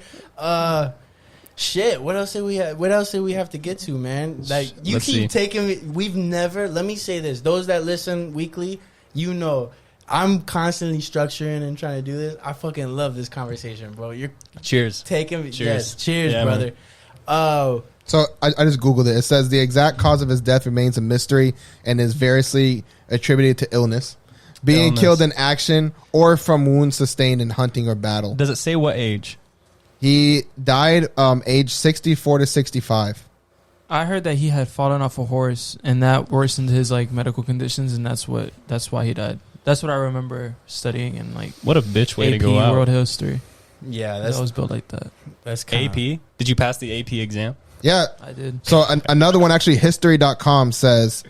Shit. What else did we have? What else did we have to get to, man? Like you keep taking me. We've never. Let me say this. Those that listen weekly, you know, I'm constantly structuring and trying to do this. I fucking love this conversation, bro. You're cheers. Taking me. Cheers. Yes, cheers, brother. Oh. So I just Googled it. It says the exact cause of his death remains a mystery and is variously attributed to illness, being killed in action, or from wounds sustained in hunting or battle. Does it say what age? He died age 64 to 65. I heard that he had fallen off a horse and that worsened his like medical conditions, and that's why he died. That's what I remember studying in like what a bitch way AP to go out. World History. Yeah, that was built like that. That's kinda, AP. Did you pass the AP exam? Yeah, I did. So another one, actually, History.com says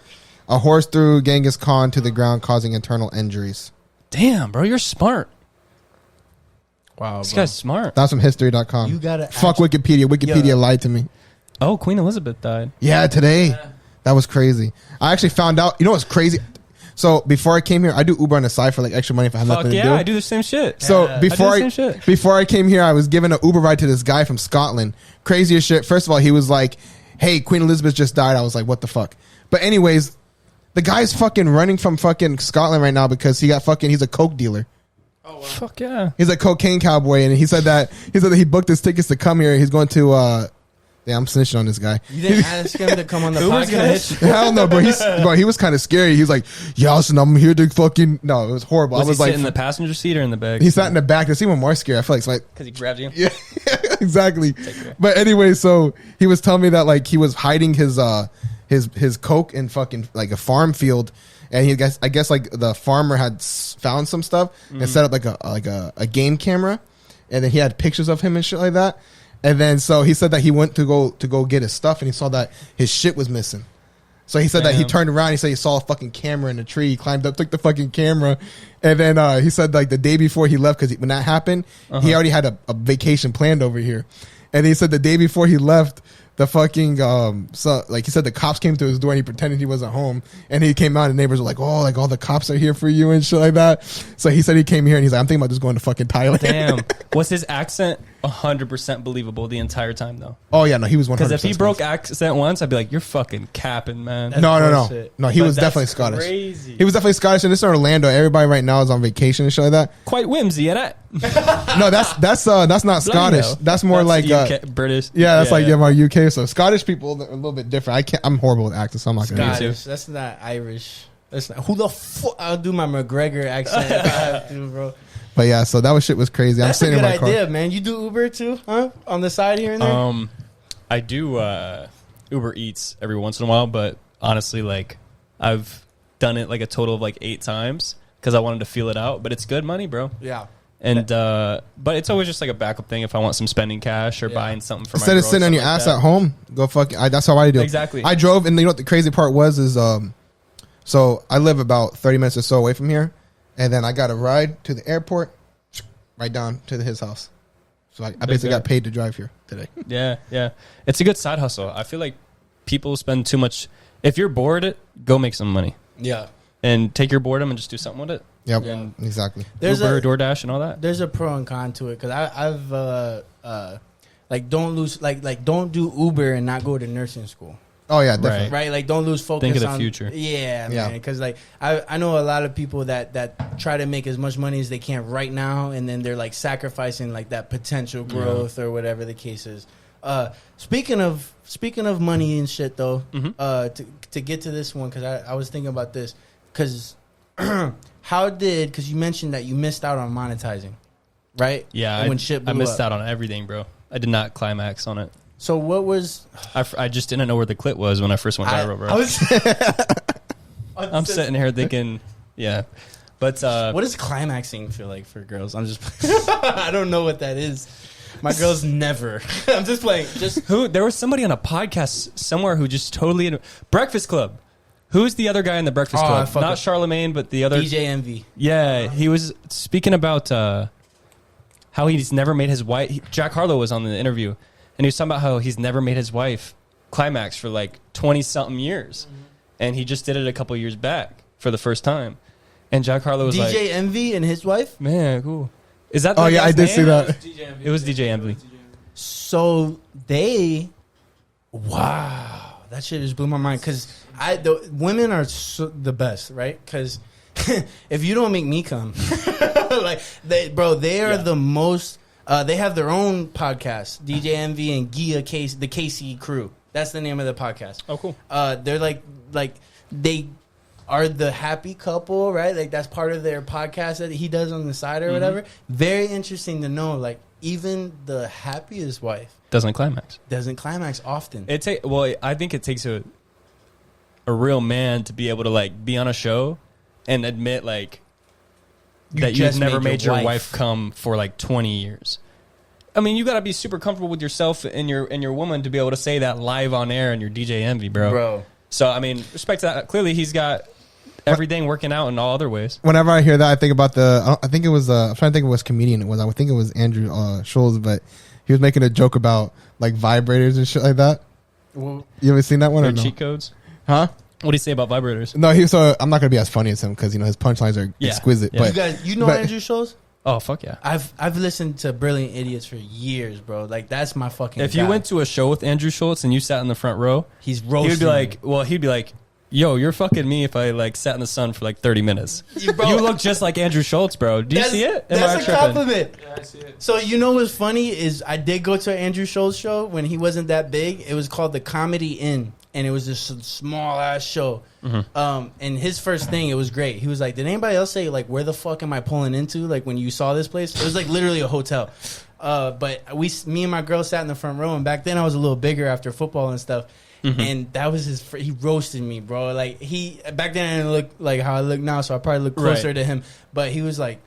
a horse threw Genghis Khan to the ground, causing internal injuries. Damn, bro, you're smart. Wow, this guy's smart. That's from History.com. You gotta fuck Wikipedia. Wikipedia lied to me. Oh, Queen Elizabeth died. Yeah, today. Yeah. That was crazy. I actually found out. You know what's crazy? So before I came here, I do Uber on the side for like extra money if I have nothing to do. Yeah, I do the same shit. So before I came here, I was given an Uber ride to this guy from Scotland. Craziest shit. First of all, he was like, "Hey, Queen Elizabeth just died." I was like, "What the fuck?" But anyways, the guy's fucking running from fucking Scotland right now because he's a coke dealer. Oh, wow. Fuck yeah. He's a cocaine cowboy, and he said that he booked his tickets to come here. He's going to yeah, I'm snitching on this guy. You didn't ask him to come on the podcast? Hell no, bro. He was kind of scary. He was like, "Yeah, listen, I'm here to fucking..." No, it was horrible. Was I was he like, in the passenger seat or in the back? He sat in the back. It's even more scary. I feel like because he grabbed you. Yeah, exactly. But anyway, so he was telling me that like he was hiding his coke in fucking like a farm field, and I guess like the farmer had found some stuff and set up like a game camera, and then he had pictures of him and shit like that. And then so he said that he went to go get his stuff, and he saw that his shit was missing. So he said that he turned around, he said he saw a fucking camera in a tree. He climbed up, took the fucking camera, and then he said like the day before he left, because when that happened, he already had a vacation planned over here. And he said the day before he left, the fucking so like he said the cops came to his door and he pretended he wasn't home, and he came out and neighbors were like, "Oh, like all the cops are here for you" and shit like that. So he said he came here and he's like, "I'm thinking about just going to fucking Thailand." Damn. Was his accent 100% believable the entire time though? Oh yeah, no, he was 100%. Because if he broke accent once, I'd be like, "You're fucking capping, man." No, he was definitely Scottish. Crazy. He was definitely Scottish, and this is Orlando. Everybody right now is on vacation and shit like that. Quite whimsy, that. No, that's not Scottish. That's more like UK, British. Yeah, that's like my UK. So Scottish people are a little bit different. I'm horrible with accents, so I'm not gonna do it. That's not Irish. That's not who the fuck. I'll do my McGregor accent if I have to, bro. But yeah, so that shit was crazy. That's I'm sitting a good in my idea, car. man. You do Uber too, huh? On the side here and there. I do Uber Eats every once in a while, but honestly, like I've done it like a total of like 8 times because I wanted to feel it out. But it's good money, bro. Yeah. And but it's always just like a backup thing if I want some spending cash or buying something for instead my of sitting on your ass at home, go fucking. That's how I do it. Exactly. I drove, and you know what the crazy part was is so I live about 30 minutes or so away from here, and then I got a ride to the airport, right down to his house. So I basically got paid to drive here today. Yeah. It's a good side hustle. I feel like people spend too much. If you're bored, go make some money. Yeah. And take your boredom and just do something with it. Yep, exactly. There's Uber, DoorDash, and all that. There's a pro and con to it because I've like don't lose like don't do Uber and not go to nursing school. Oh yeah, definitely. Right, like don't lose focus. Think of the on, future. Yeah, man. Because like I know a lot of people that try to make as much money as they can right now, and then they're like sacrificing like that potential growth or whatever the case is. Speaking of money and shit though, to get to this one because I was thinking about this because because you mentioned that you missed out on monetizing, right? Yeah, when shit blew I missed up. out on everything, bro. I did not climax on it. So what was? I just didn't know where the clit was when I first went viral, bro. I'm sitting here thinking, Yeah. But what does climaxing feel like for girls? I'm just I don't know what that is. My girls never. I'm just playing. There was somebody on a podcast somewhere who just totally Breakfast Club. Who's the other guy in the Breakfast Club? Not Charlemagne, but the other DJ Envy. Yeah, he was speaking about how he's never made his wife. Jack Harlow was on the interview, and he was talking about how he's never made his wife climax for like 20-something years, and he just did it a couple years back for the first time. And Jack Harlow was DJ Envy and his wife. Man, cool. Is that? Oh yeah, I did see that. It was DJ Envy. So wow, that shit just blew my mind because the women are the best, right? Because if you don't make me come, like they are the most. They have their own podcast, DJ Envy and Gia Case, the KC Crew. That's the name of the podcast. Oh, cool. They're like they are the happy couple, right? Like that's part of their podcast that he does on the side or whatever. Very interesting to know. Like even the happiest wife doesn't climax often. I think it takes a real man to be able to like be on a show and admit like that you've never made your wife come for like 20 years. I mean, you got to be super comfortable with yourself and your woman to be able to say that live on air and your DJ Envy, bro. So, I mean, respect to that. Clearly, he's got everything working out in all other ways. Whenever I hear that, I think about I think it was, I'm trying to think of what comedian it was. I would think it was Andrew Schulz, but he was making a joke about like vibrators and shit like that. Well, you ever seen that one or no? Cheat codes? Huh? What do you say about vibrators? No, I'm not going to be as funny as him because, his punchlines are exquisite. Yeah. But you guys, know Andrew Schulz? Oh, fuck yeah. I've listened to Brilliant Idiots for years, bro. Like, that's my fucking If you went to a show with Andrew Schulz and you sat in the front row, he's roasting. He'd be like, yo, you're fucking me if I like sat in the sun for like 30 minutes. You look just like Andrew Schulz, bro. Do you see it? That's a compliment. Yeah, I see it. So what's funny is I did go to an Andrew Schulz show when he wasn't that big. It was called the Comedy Inn, and it was just a small ass show. And his first thing, it was great. He was like, did anybody else say like, where the fuck am I pulling into? Like when you saw this place, it was like literally a hotel. But me and my girl sat in the front row, and back then I was a little bigger after football and stuff. And that was he roasted me, bro. Like back then I didn't look like how I look now, so I probably look closer to him. But he was like,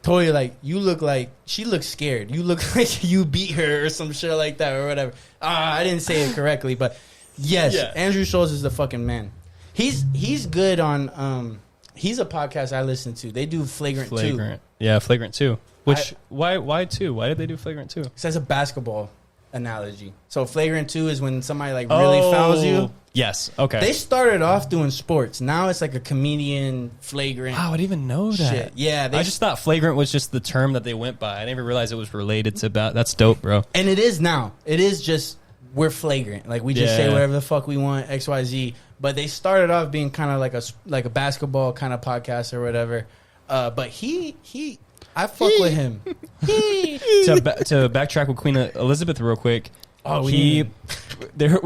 totally like, you look like she looks scared. You look like you beat her or some shit like that or whatever. I didn't say it correctly, but yes, Andrew Schulz is the fucking man. He's good on he's a podcast I listen to. They do Flagrant 2. Yeah, Flagrant 2. Which why 2? Why did they do Flagrant 2? Because that's a basketball analogy. So Flagrant 2 is when somebody like really fouls you. Yes. Okay. They started off doing sports. Now it's like a comedian flagrant. Wow, I didn't even know that. Shit. Yeah. I just thought flagrant was just the term that they went by. I didn't even realize it was related to that. That's dope, bro. And it is now. It is just we're flagrant. Like we just say whatever the fuck we want, XYZ. But they started off being kind of like a basketball kind of podcast or whatever. But I fuck with him. To backtrack with Queen Elizabeth real quick. Oh, we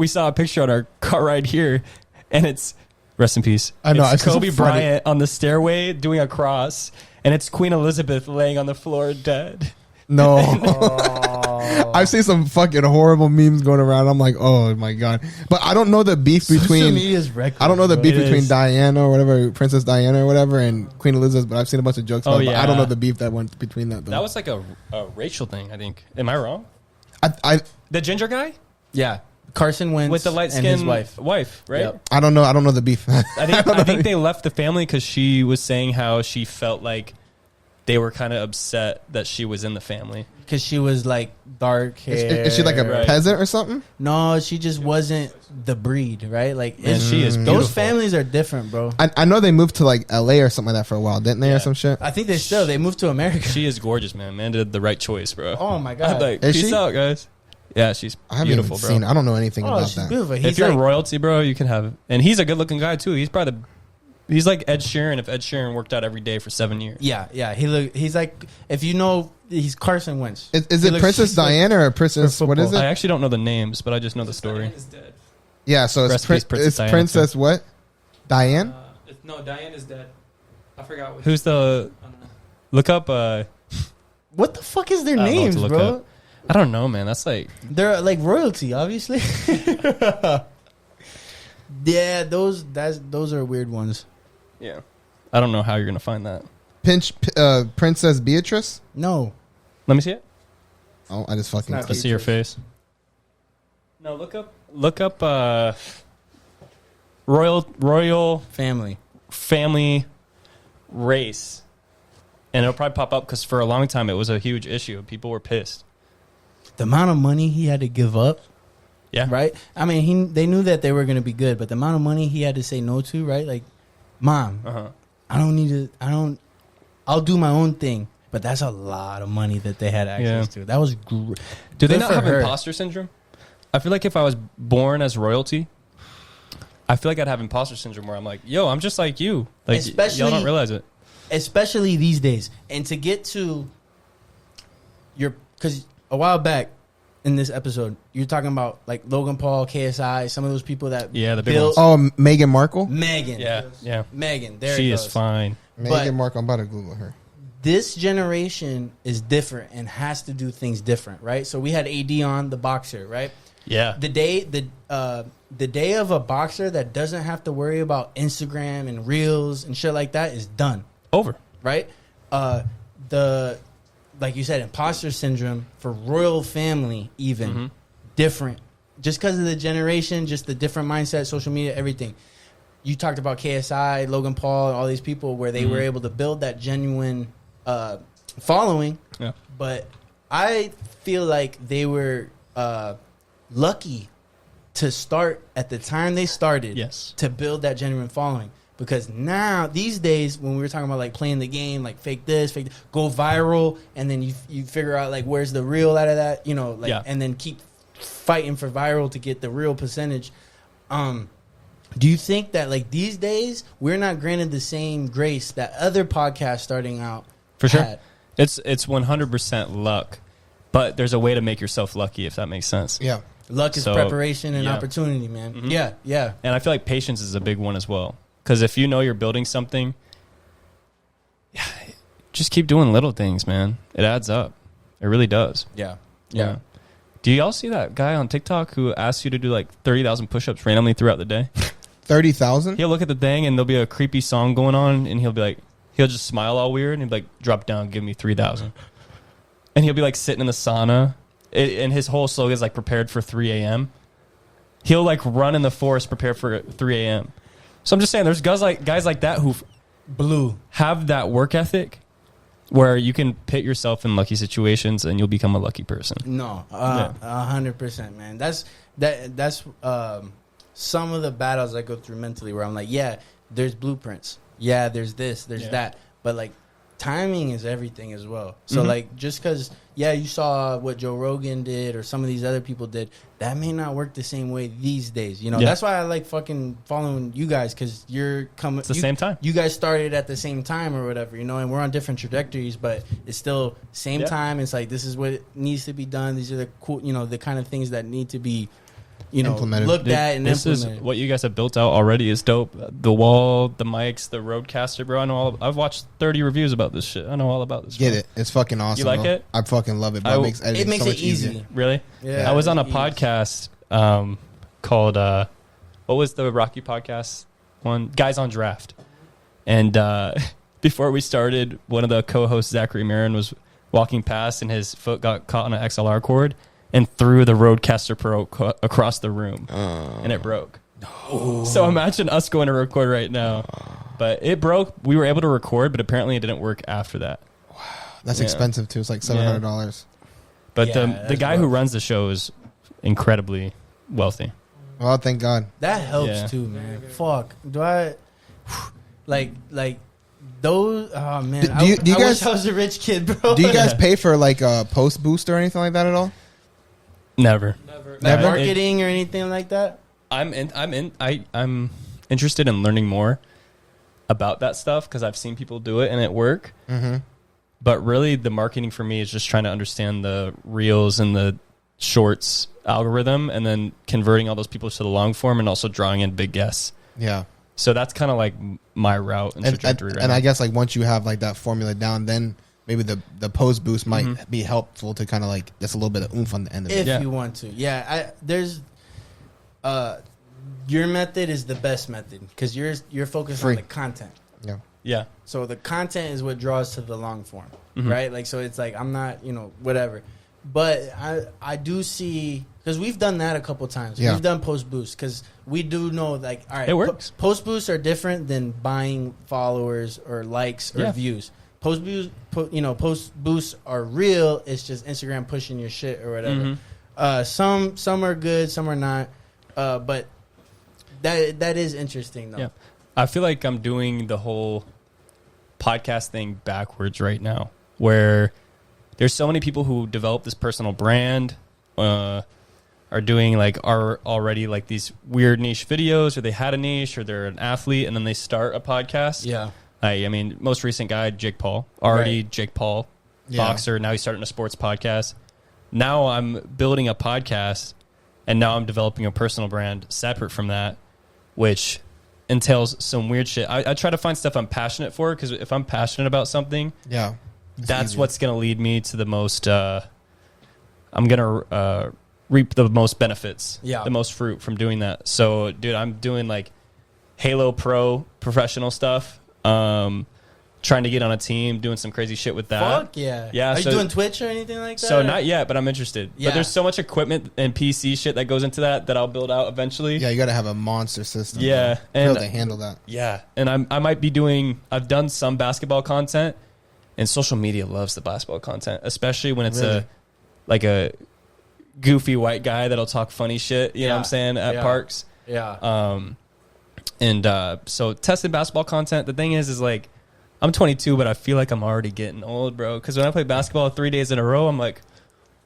saw a picture on our car ride here, and it's rest in peace. I know. It's Kobe Bryant on the stairway doing a cross, and it's Queen Elizabeth laying on the floor dead. No. I've seen some fucking horrible memes going around. I'm like, oh my god. But I don't know the beef between between Diana or whatever, Princess Diana or whatever, and Queen Elizabeth, but I've seen a bunch of jokes about it. But I don't know the beef that went between that though. That was like a racial thing, I think. Am I wrong? The ginger guy? Yeah. Carson Wentz with the light skin wife, right? Yep. I don't know the beef. I think they left the family because she was saying how she felt like they were kind of upset that she was in the family because she was like dark hair. Is she like a peasant or something? No, she just wasn't the breed, right? Like, and she is beautiful. Those families are different, bro. I know they moved to like LA or something like that for a while, didn't they, or some shit? I think they moved to America. She is gorgeous, man. Man did the right choice, bro. Oh my god, peace out, guys. Yeah, she's beautiful, bro. I don't know anything about that. Beautiful. If you're royalty, bro, you can have. And he's a good-looking guy too. He's like Ed Sheeran if Ed Sheeran worked out every day for 7 years. Yeah. He's like, if you know, he's Carson Wentz. Is it Princess Diana or Princess? What is it? I actually don't know the names, but I just know the story. Diane is dead. Yeah, so it's Princess what? Diane? No, Diane is dead. I forgot. Who's the? Look up. What the fuck is their names, bro? Up. I don't know, man. That's like they're like royalty, obviously. Yeah, those are weird ones. Yeah. I don't know how you're gonna find that. Princess Beatrice? No. Let me see it. Oh, I just fucking. Let's see your face. No, look up. Royal family race, and it'll probably pop up because for a long time it was a huge issue. People were pissed. The amount of money he had to give up. Yeah. Right? I mean, they knew that they were going to be good, but the amount of money he had to say no to, right? Like, Mom, I don't need to, I'll do my own thing. But that's a lot of money that they had access to. That was great. Do they not have imposter syndrome? I feel like if I was born as royalty, I feel like I'd have imposter syndrome where I'm like, yo, I'm just like you. Like, y'all don't realize it. Especially these days. And to get to because a while back in this episode, you're talking about like Logan Paul, KSI, some of those people that the big ones. Oh, Meghan Markle? Meghan. Yeah. Meghan. There she it goes. is fine. Meghan Markle. I'm about to Google her. This generation is different and has to do things different, right? So we had AD on, the boxer, right? Yeah. The day of a boxer that doesn't have to worry about Instagram and reels and shit like that is done. Over. Right? Like you said, imposter syndrome for royal family, even different. Just because of the generation, just the different mindset, social media, everything. You talked about KSI, Logan Paul, and all these people where they were able to build that genuine following. Yeah. But I feel like they were lucky to start at the time they started to build that genuine following. Because now, these days, when we were talking about like playing the game, like fake this, go viral, and then you figure out like where's the real out of that, you know, like, and then keep fighting for viral to get the real percentage. Do you think that like these days we're not granted the same grace that other podcasts starting out for sure had? It's 100% luck, but there's a way to make yourself lucky, if that makes sense. Yeah. Luck is preparation and opportunity, man. Mm-hmm. Yeah. And I feel like patience is a big one as well. Because if you know you're building something, just keep doing little things, man. It adds up. It really does. Yeah. Do y'all see that guy on TikTok who asks you to do like 30,000 push-ups randomly throughout the day? 30,000? He'll look at the thing and there'll be a creepy song going on and he'll just smile all weird and he'll be like, drop down, give me 3,000. And he'll be like sitting in the sauna and his whole slogan is like prepared for 3 a.m. He'll like run in the forest prepared for 3 a.m. So I'm just saying, there's guys like that who have that work ethic where you can pit yourself in lucky situations and you'll become a lucky person. No, 100%, man. That's some of the battles I go through mentally where I'm like, yeah, there's blueprints. Yeah, there's this, there's that. But like timing is everything as well. So like just because, you saw what Joe Rogan did or some of these other people did, that may not work the same way these days. You know, that's why I like fucking following you guys because you're coming. It's the same time. You guys started at the same time or whatever, you know, and we're on different trajectories, but it's still same time. It's like, this is what needs to be done. These are the cool, you know, the kind of things that need to be, you know, implemented. Looked at and this implemented. Is what you guys have built out already is dope. The wall, the mics, the Rodecaster, bro. I know I've watched 30 reviews about this shit. I know all about this. Get it? It's fucking awesome. You like it? I fucking love it. Bro. It makes it easy. Really? Yeah. I was on a podcast called what was the Rocky podcast one? Guys on Draft. And before we started, one of the co-hosts, Zachary Marin, was walking past and his foot got caught on an XLR cord and threw the Rodecaster Pro across the room, and it broke. Oh. So imagine us going to record right now. But it broke. We were able to record, but apparently it didn't work after that. Wow. That's expensive, too. It's like $700. But the guy who runs the show is incredibly wealthy. Well, thank God. That helps, too, man. Fuck. Do I... Like those... Oh, man. Do you I guys, wish I was a rich kid, bro. Do you guys pay for, like, a post boost or anything like that at all? Never. Like marketing or anything like that? I'm interested in learning more about that stuff because I've seen people do it and it work. Mm-hmm. But really, the marketing for me is just trying to understand the reels and the shorts algorithm, and then converting all those people to the long form, and also drawing in big guests. Yeah. So that's kind of like my route and trajectory. And I guess like once you have like that formula down, then maybe the post boost might be helpful to kind of like just a little bit of oomph on the end of it. If you want to. Yeah, there's your method is the best method because you're focused on the content. Yeah. Yeah. So the content is what draws to the long form, right? Like, so it's like, I'm not, whatever. But I do see, because we've done that a couple times. Yeah. We've done post boost, because we do know, like, all right, it works. Post boosts are different than buying followers or likes or views. Post boosts are real. It's just Instagram pushing your shit or whatever. Some are good, some are not. But that is interesting though. Yeah. I feel like I'm doing the whole podcast thing backwards right now, where there's so many people who develop this personal brand, are doing are already like these weird niche videos, or they had a niche, or they're an athlete and then they start a podcast. Yeah. I mean, most recent guy, Jake Paul, Jake Paul, boxer. Now he's starting a sports podcast. Now I'm building a podcast, and now I'm developing a personal brand separate from that, which entails some weird shit. I try to find stuff I'm passionate for, because if I'm passionate about something, that's what's going to lead me to the most, I'm going to reap the most benefits, the most fruit from doing that. So, dude, I'm doing like Halo Pro professional stuff. Trying to get on a team, doing some crazy shit with that. Fuck yeah. Yeah. Are you doing Twitch or anything like that? So not yet, but I'm interested. Yeah. But there's so much equipment and PC shit that goes into that I'll build out eventually. Yeah, you got to have a monster system. Yeah. To be able to handle that. Yeah. And I might be I've done some basketball content, and social media loves the basketball content, especially when it's a goofy white guy that'll talk funny shit, you know what I'm saying, at parks. Yeah. So testing basketball content, the thing is like, I'm 22, but I feel like I'm already getting old, bro. Because when I play basketball 3 days in a row, I'm like,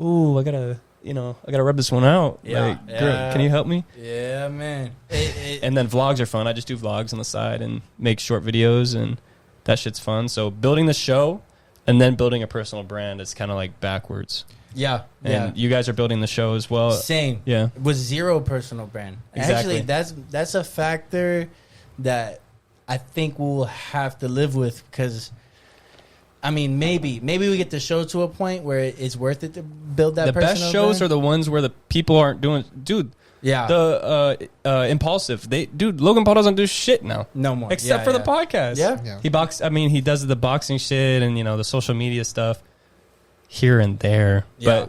ooh, I gotta rub this one out. Yeah. Can you help me? Yeah, man. And then vlogs are fun. I just do vlogs on the side and make short videos, and that shit's fun. So building the show and then building a personal brand is kind of like backwards. Yeah. And you guys are building the show as well. Same. Yeah. With zero personal brand. Exactly. Actually, that's a factor that I think we'll have to live with, because, I mean, maybe we get the show to a point where it's worth it to build that personal brand. The best shows are the ones where the people aren't doing, dude. Yeah. The Impulsive. Logan Paul doesn't do shit now. No more. Except for the podcast. Yeah. He does the boxing shit and, the social media stuff here and there. Yeah.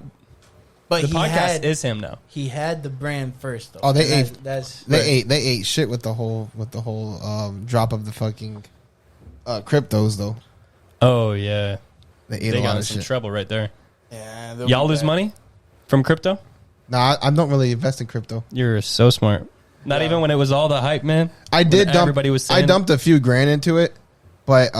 But the podcast is him now. He had the brand first, though. Oh, they ate shit with the whole drop of the fucking cryptos, though. Oh yeah, they ate a lot of some shit. Trouble right there. Yeah, y'all lose money from crypto? Nah, I don't really invest in crypto. You're so smart. Not even when it was all the hype, man. I did dump. Everybody was saying I dumped a few grand into it. But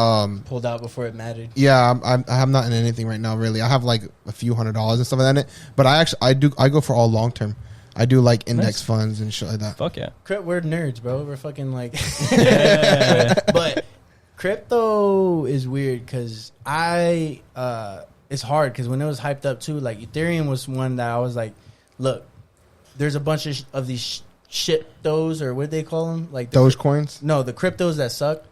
pulled out before it mattered. Yeah, I'm not in anything right now. Really, I have like a few $100s and stuff like that in it. But I go for all long term. I do like index funds and shit like that. Fuck yeah, we're nerds, bro. We're fucking like. Yeah. But crypto is weird because it's hard because when it was hyped up too, like Ethereum was one that I was like, look, there's a bunch of these shit-those, or what do they call them? Like Dogecoins? No, the cryptos that suck.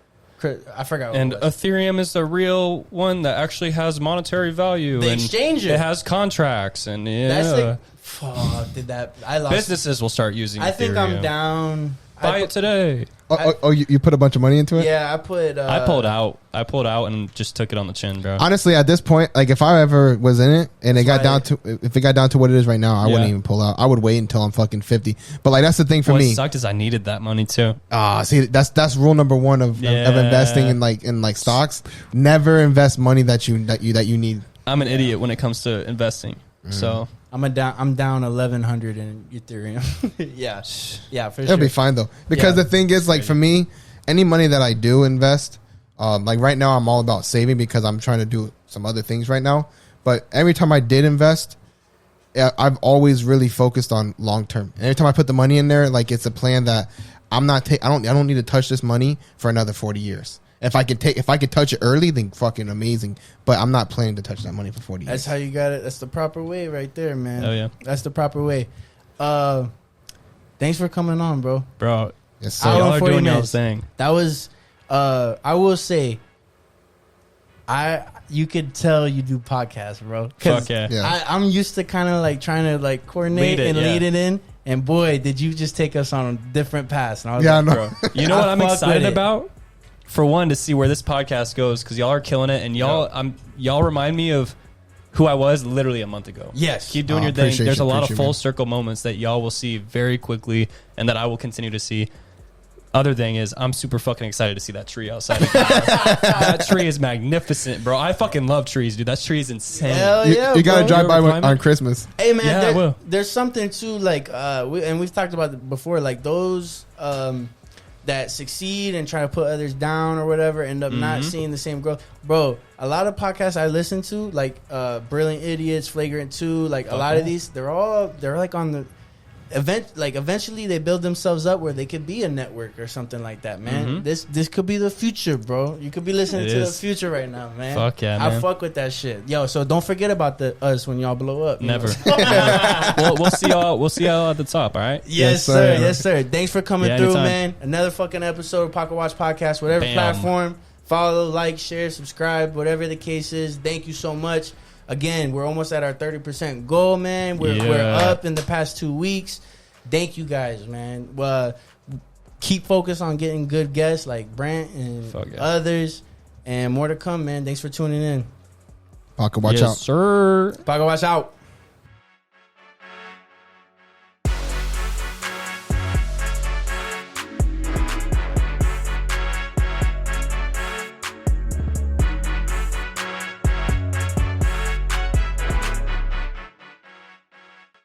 I forgot what and it was. Ethereum is the real one that actually has monetary value. They and exchange it. It has contracts, and That's like, fuck, I lost. Businesses will start using I Ethereum. think I'm down. Buy it today. You put a bunch of money into it? Yeah, I put. I pulled out and just took it on the chin, bro. Honestly, at this point, like if I ever was in it and if it got down to what it is right now, I wouldn't even pull out. I would wait until I'm fucking 50. But like that's the thing for me. What sucked is I needed that money too. See, that's rule number one of investing in like stocks. Never invest money that you need. I'm an idiot when it comes to investing. So I'm down 1,100 in Ethereum. yeah, for sure. It'll be fine though, because the thing is, like for me, any money that I do invest, like right now, I'm all about saving because I'm trying to do some other things right now. But every time I did invest, I've always really focused on long term. And every time I put the money in there, like it's a plan that I'm not. I don't need to touch this money for another 40 years. If I could touch it early, then fucking amazing. But I'm not planning to touch that money for 40 years. That's how you got it. That's the proper way right there, man. Oh yeah, that's the proper way. Thanks for coming on, bro. Yes, sir. Y'all are doing y'all's thing. That was. I will say. You could tell you do podcasts, bro. Fuck yeah. I'm used to kind of like trying to like coordinate lead it in. And boy, did you just take us on a different path. And I was no. Bro, you know what I'm excited about? for one, to see where this podcast goes, because y'all are killing it, and y'all remind me of who I was literally a month ago. Yes. Keep doing your thing. There's a lot of full circle moments that y'all will see very quickly, and that I will continue to see. Other thing is, I'm super fucking excited to see that tree outside. That tree is magnificent, bro. I fucking love trees, dude. That tree is insane. Hell yeah, you gotta drive by on Christmas. Hey man, there's something too, like we've talked about it before, like those that succeed and try to put others down or whatever end up not seeing the same growth. Bro, a lot of podcasts I listen to, like Brilliant Idiots, Flagrant 2, like a lot of these, they're like on the eventually they build themselves up where they could be a network or something like that, man. This could be the future, bro. You could be listening to the future right now, man. Fuck yeah, man. I fuck with that shit. Yo, so don't forget about us when y'all blow up. Never. We'll see y'all at the top, all right? Yes, sir. Yes, sir. Thanks for coming through, man. Another fucking episode of Pocket Watch Podcast, whatever platform. Follow, like, share, subscribe, whatever the case is. Thank you so much. Again, we're almost at our 30% goal, man. We're up in the past 2 weeks. Thank you guys, man. Keep focused on getting good guests like Brant and others. And more to come, man. Thanks for tuning in. Pocket Watch out. Yes, sir. Pocket Watch out.